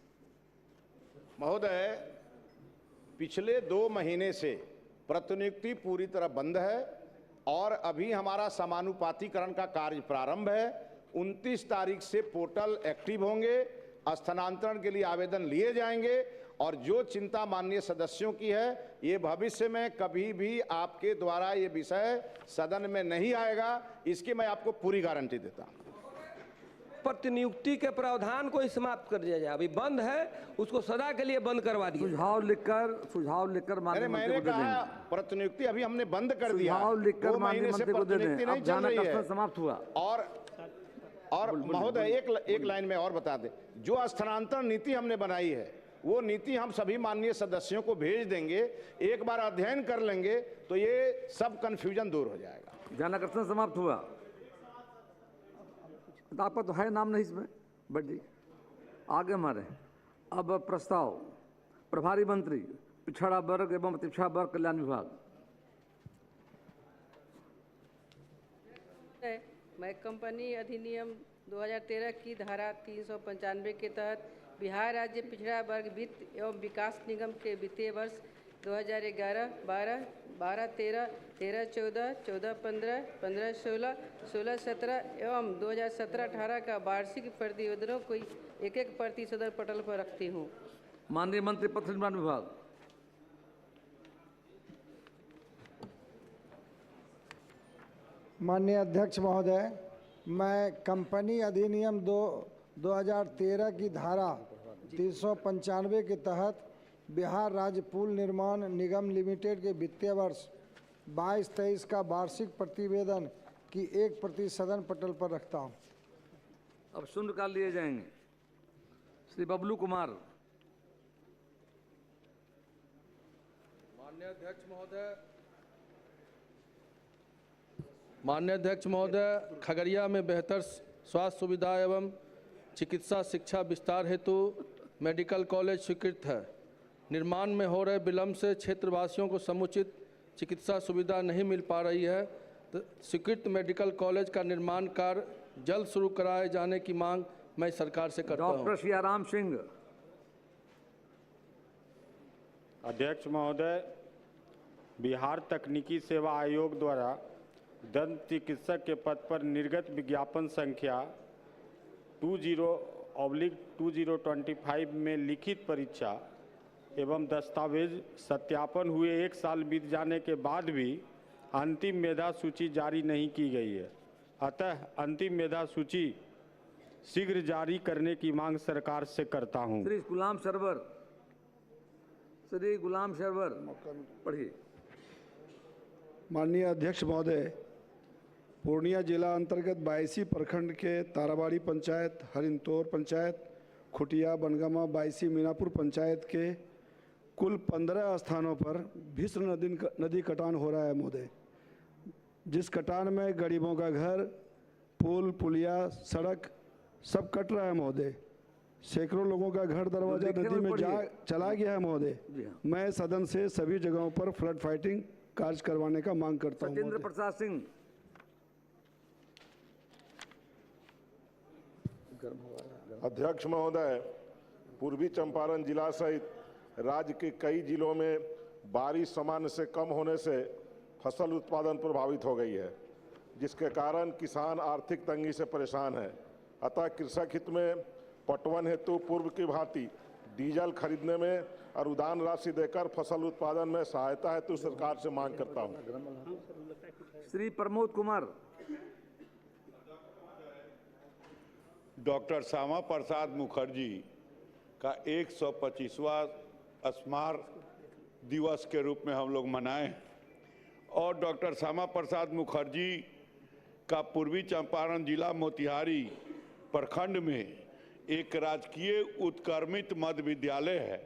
महोदय, पिछले 2 महीने से प्रतिनियुक्ति पूरी तरह बंद है और अभी हमारा समानुपातीकरण का कार्य प्रारंभ है। 29 तारीख से पोर्टल एक्टिव होंगे, स्थानांतरण के लिए आवेदन लिए जाएंगे, और जो चिंता माननीय सदस्यों की है, ये भविष्य में कभी भी आपके द्वारा ये विषय सदन में नहीं आएगा, इसकी मैं आपको पूरी गारंटी देता हूँ। प्रतिनियुक्ति के प्रावधान को ही समाप्त कर दिया जाए, अभी बंद है, उसको सदा के लिए बंद करवा दिया। सुझाव लिखकर माननीय मंत्री को दे दें। प्रतिनियुक्ति अभी हमने बंद कर दिया, सुझाव लिखकर माननीय मंत्री को दे दें। अब ध्यानाकर्षण समाप्त हुआ। और महोदय एक लाइन में और बता दें, जो स्थानांतरण नीति हमने बनाई है वो नीति हम सभी माननीय सदस्यों को भेज देंगे, एक बार अध्ययन कर लेंगे तो ये सब कंफ्यूजन दूर हो जाएगा। ध्यानाकर्षण समाप्त हुआ। आपका तो है नाम नहीं इसमें, बट जी आगे हमारे अब प्रस्ताव प्रभारी मंत्री पिछड़ा वर्ग एवं पिछड़ा वर्ग कल्याण विभाग। मैं कंपनी अधिनियम 2013 की धारा 395 के तहत बिहार राज्य पिछड़ा वर्ग वित्त एवं विकास निगम के वित्तीय वर्ष 2011-12, 12-13, 13-14, 14-15, 15-16, 16-17 एवं 2017-18 का वार्षिक प्रतिवेदनों को एक प्रति सदर पटल पर रखती हूँ। माननीय मंत्री पथ निर्माण विभाग। माननीय अध्यक्ष महोदय, मैं कंपनी अधिनियम 2013 की धारा 395 के तहत बिहार राज्य पुल निर्माण निगम लिमिटेड के वित्तीय वर्ष 22-23 का वार्षिक प्रतिवेदन की एक प्रति सदन पटल पर रखता हूं। अब शून्यकाल लिए जाएंगे। श्री बबलू कुमार। माननीय अध्यक्ष महोदय, खगड़िया में बेहतर स्वास्थ्य सुविधा एवं चिकित्सा शिक्षा विस्तार हेतु मेडिकल कॉलेज स्वीकृत है। निर्माण में हो रहे विलंब से क्षेत्रवासियों को समुचित चिकित्सा सुविधा नहीं मिल पा रही है, तो स्वीकृत मेडिकल कॉलेज का निर्माण कार्य जल्द शुरू कराए जाने की मांग मैं सरकार से करता हूं। डॉक्टर सियाराम सिंह। अध्यक्ष महोदय, बिहार तकनीकी सेवा आयोग द्वारा दंत चिकित्सक के पद पर निर्गत विज्ञापन संख्या 20/2025 में लिखित परीक्षा एवं दस्तावेज सत्यापन हुए 1 साल बीत जाने के बाद भी अंतिम मेधा सूची जारी नहीं की गई है। अतः अंतिम मेधा सूची शीघ्र जारी करने की मांग सरकार से करता हूं। श्री गुलाम सरवर पढ़िए। माननीय अध्यक्ष महोदय, पूर्णिया जिला अंतर्गत 22 प्रखंड के ताराबाड़ी पंचायत, हरिनतौर पंचायत, खुटिया, बनगामा, 22 मीनापुर पंचायत के कुल 15 स्थानों पर भीषण नदी कटान हो रहा है महोदय। जिस कटान में गरीबों का घर, पुल, पुलिया, सड़क सब कट रहा है महोदय। सैकड़ों लोगों का घर दरवाजा नदी में चला गया है महोदय। मैं सदन से सभी जगहों पर फ्लड फाइटिंग कार्य करवाने का मांग करता हूं। सत्येंद्र प्रसाद सिंह। अध्यक्ष महोदय, पूर्वी चंपारण जिला सहित राज्य के कई जिलों में बारिश सामान्य से कम होने से फसल उत्पादन प्रभावित हो गई है, जिसके कारण किसान आर्थिक तंगी से परेशान है। अतः कृषक हित में पटवन हेतु पूर्व की भांति डीजल खरीदने में अनुदान राशि देकर फसल उत्पादन में सहायता हेतु सरकार से मांग करता हूं। श्री प्रमोद कुमार। डॉक्टर श्यामा प्रसाद मुखर्जी का 125वां स्मारक दिवस के रूप में हम लोग मनाएं और डॉक्टर श्यामा प्रसाद मुखर्जी का पूर्वी चंपारण जिला मोतिहारी प्रखंड में एक राजकीय उत्क्रमित मध्य विद्यालय है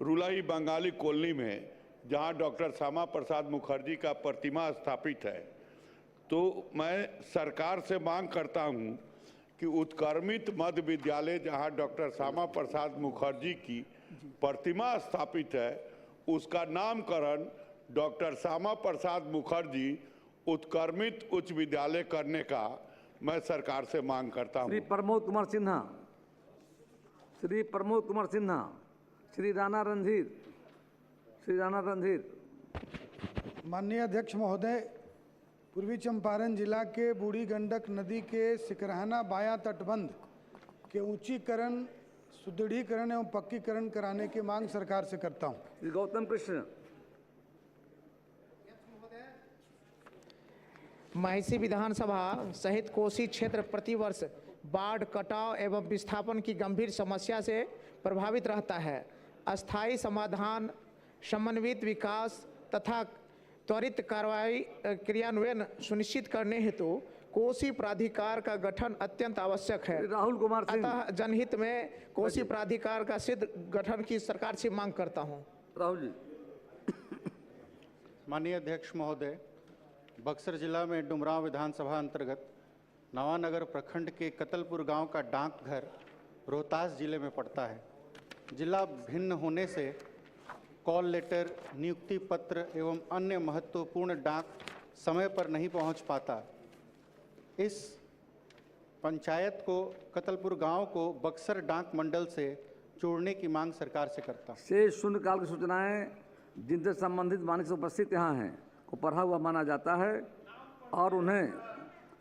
रुलाही बंगाली कॉलोनी में, जहां डॉक्टर श्यामा प्रसाद मुखर्जी का प्रतिमा स्थापित है। तो मैं सरकार से मांग करता हूं कि उत्क्रमित मध्य विद्यालय जहां डॉक्टर श्यामा प्रसाद मुखर्जी की प्रतिमा स्थापित है, उसका नामकरण डॉक्टर श्यामा प्रसाद मुखर्जी उत्क्रमित उच्च विद्यालय करने का मैं सरकार से मांग करता हूं। श्री प्रमोद कुमार सिन्हा। श्री प्रमोद कुमार सिन्हा। श्री राणा रणधीर। श्री राणा रणधीर। माननीय अध्यक्ष महोदय, पूर्वी चंपारण जिला के बूढ़ी गंडक नदी के सिकरहना बाया तटबंध के ऊंचीकरण, सुदृढ़ीकरण एवं पक्कीकरण कराने की मांग सरकार से करता हूं। श्री गौतम कृष्ण। महिषी विधानसभा सहित कोसी क्षेत्र प्रतिवर्ष बाढ़, कटाव एवं विस्थापन की गंभीर समस्या से प्रभावित रहता है। अस्थायी समाधान, समन्वित विकास तथा त्वरित कार्रवाई क्रियान्वयन सुनिश्चित करने हेतु कोसी प्राधिकार का गठन अत्यंत आवश्यक है। राहुल कुमार सिंह। अतः जनहित में कोसी प्राधिकार का शीघ्र गठन की सरकार से मांग करता हूं। राहुल जी। माननीय अध्यक्ष महोदय, बक्सर जिला में डुमरांव विधानसभा अंतर्गत नवानगर प्रखंड के कतलपुर गांव का डाकघर रोहतास जिले में पड़ता है। जिला भिन्न होने से कॉल लेटर, नियुक्ति पत्र एवं अन्य महत्वपूर्ण डाक समय पर नहीं पहुंच पाता। इस पंचायत को, कतलपुर गांव को बक्सर डाक मंडल से जोड़ने की मांग सरकार से करता हूं। शेष शून्यकाल की सूचनाएं जिनसे संबंधित मानक उपस्थित यहाँ हैं को पढ़ा हुआ माना जाता है और उन्हें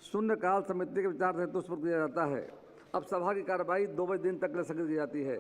शून्यकाल समिति के विचार हेतु सुपुर्द किया जाता है। अब सभा की कार्रवाई 2 बजे दिन तक स्थगित की जाती है।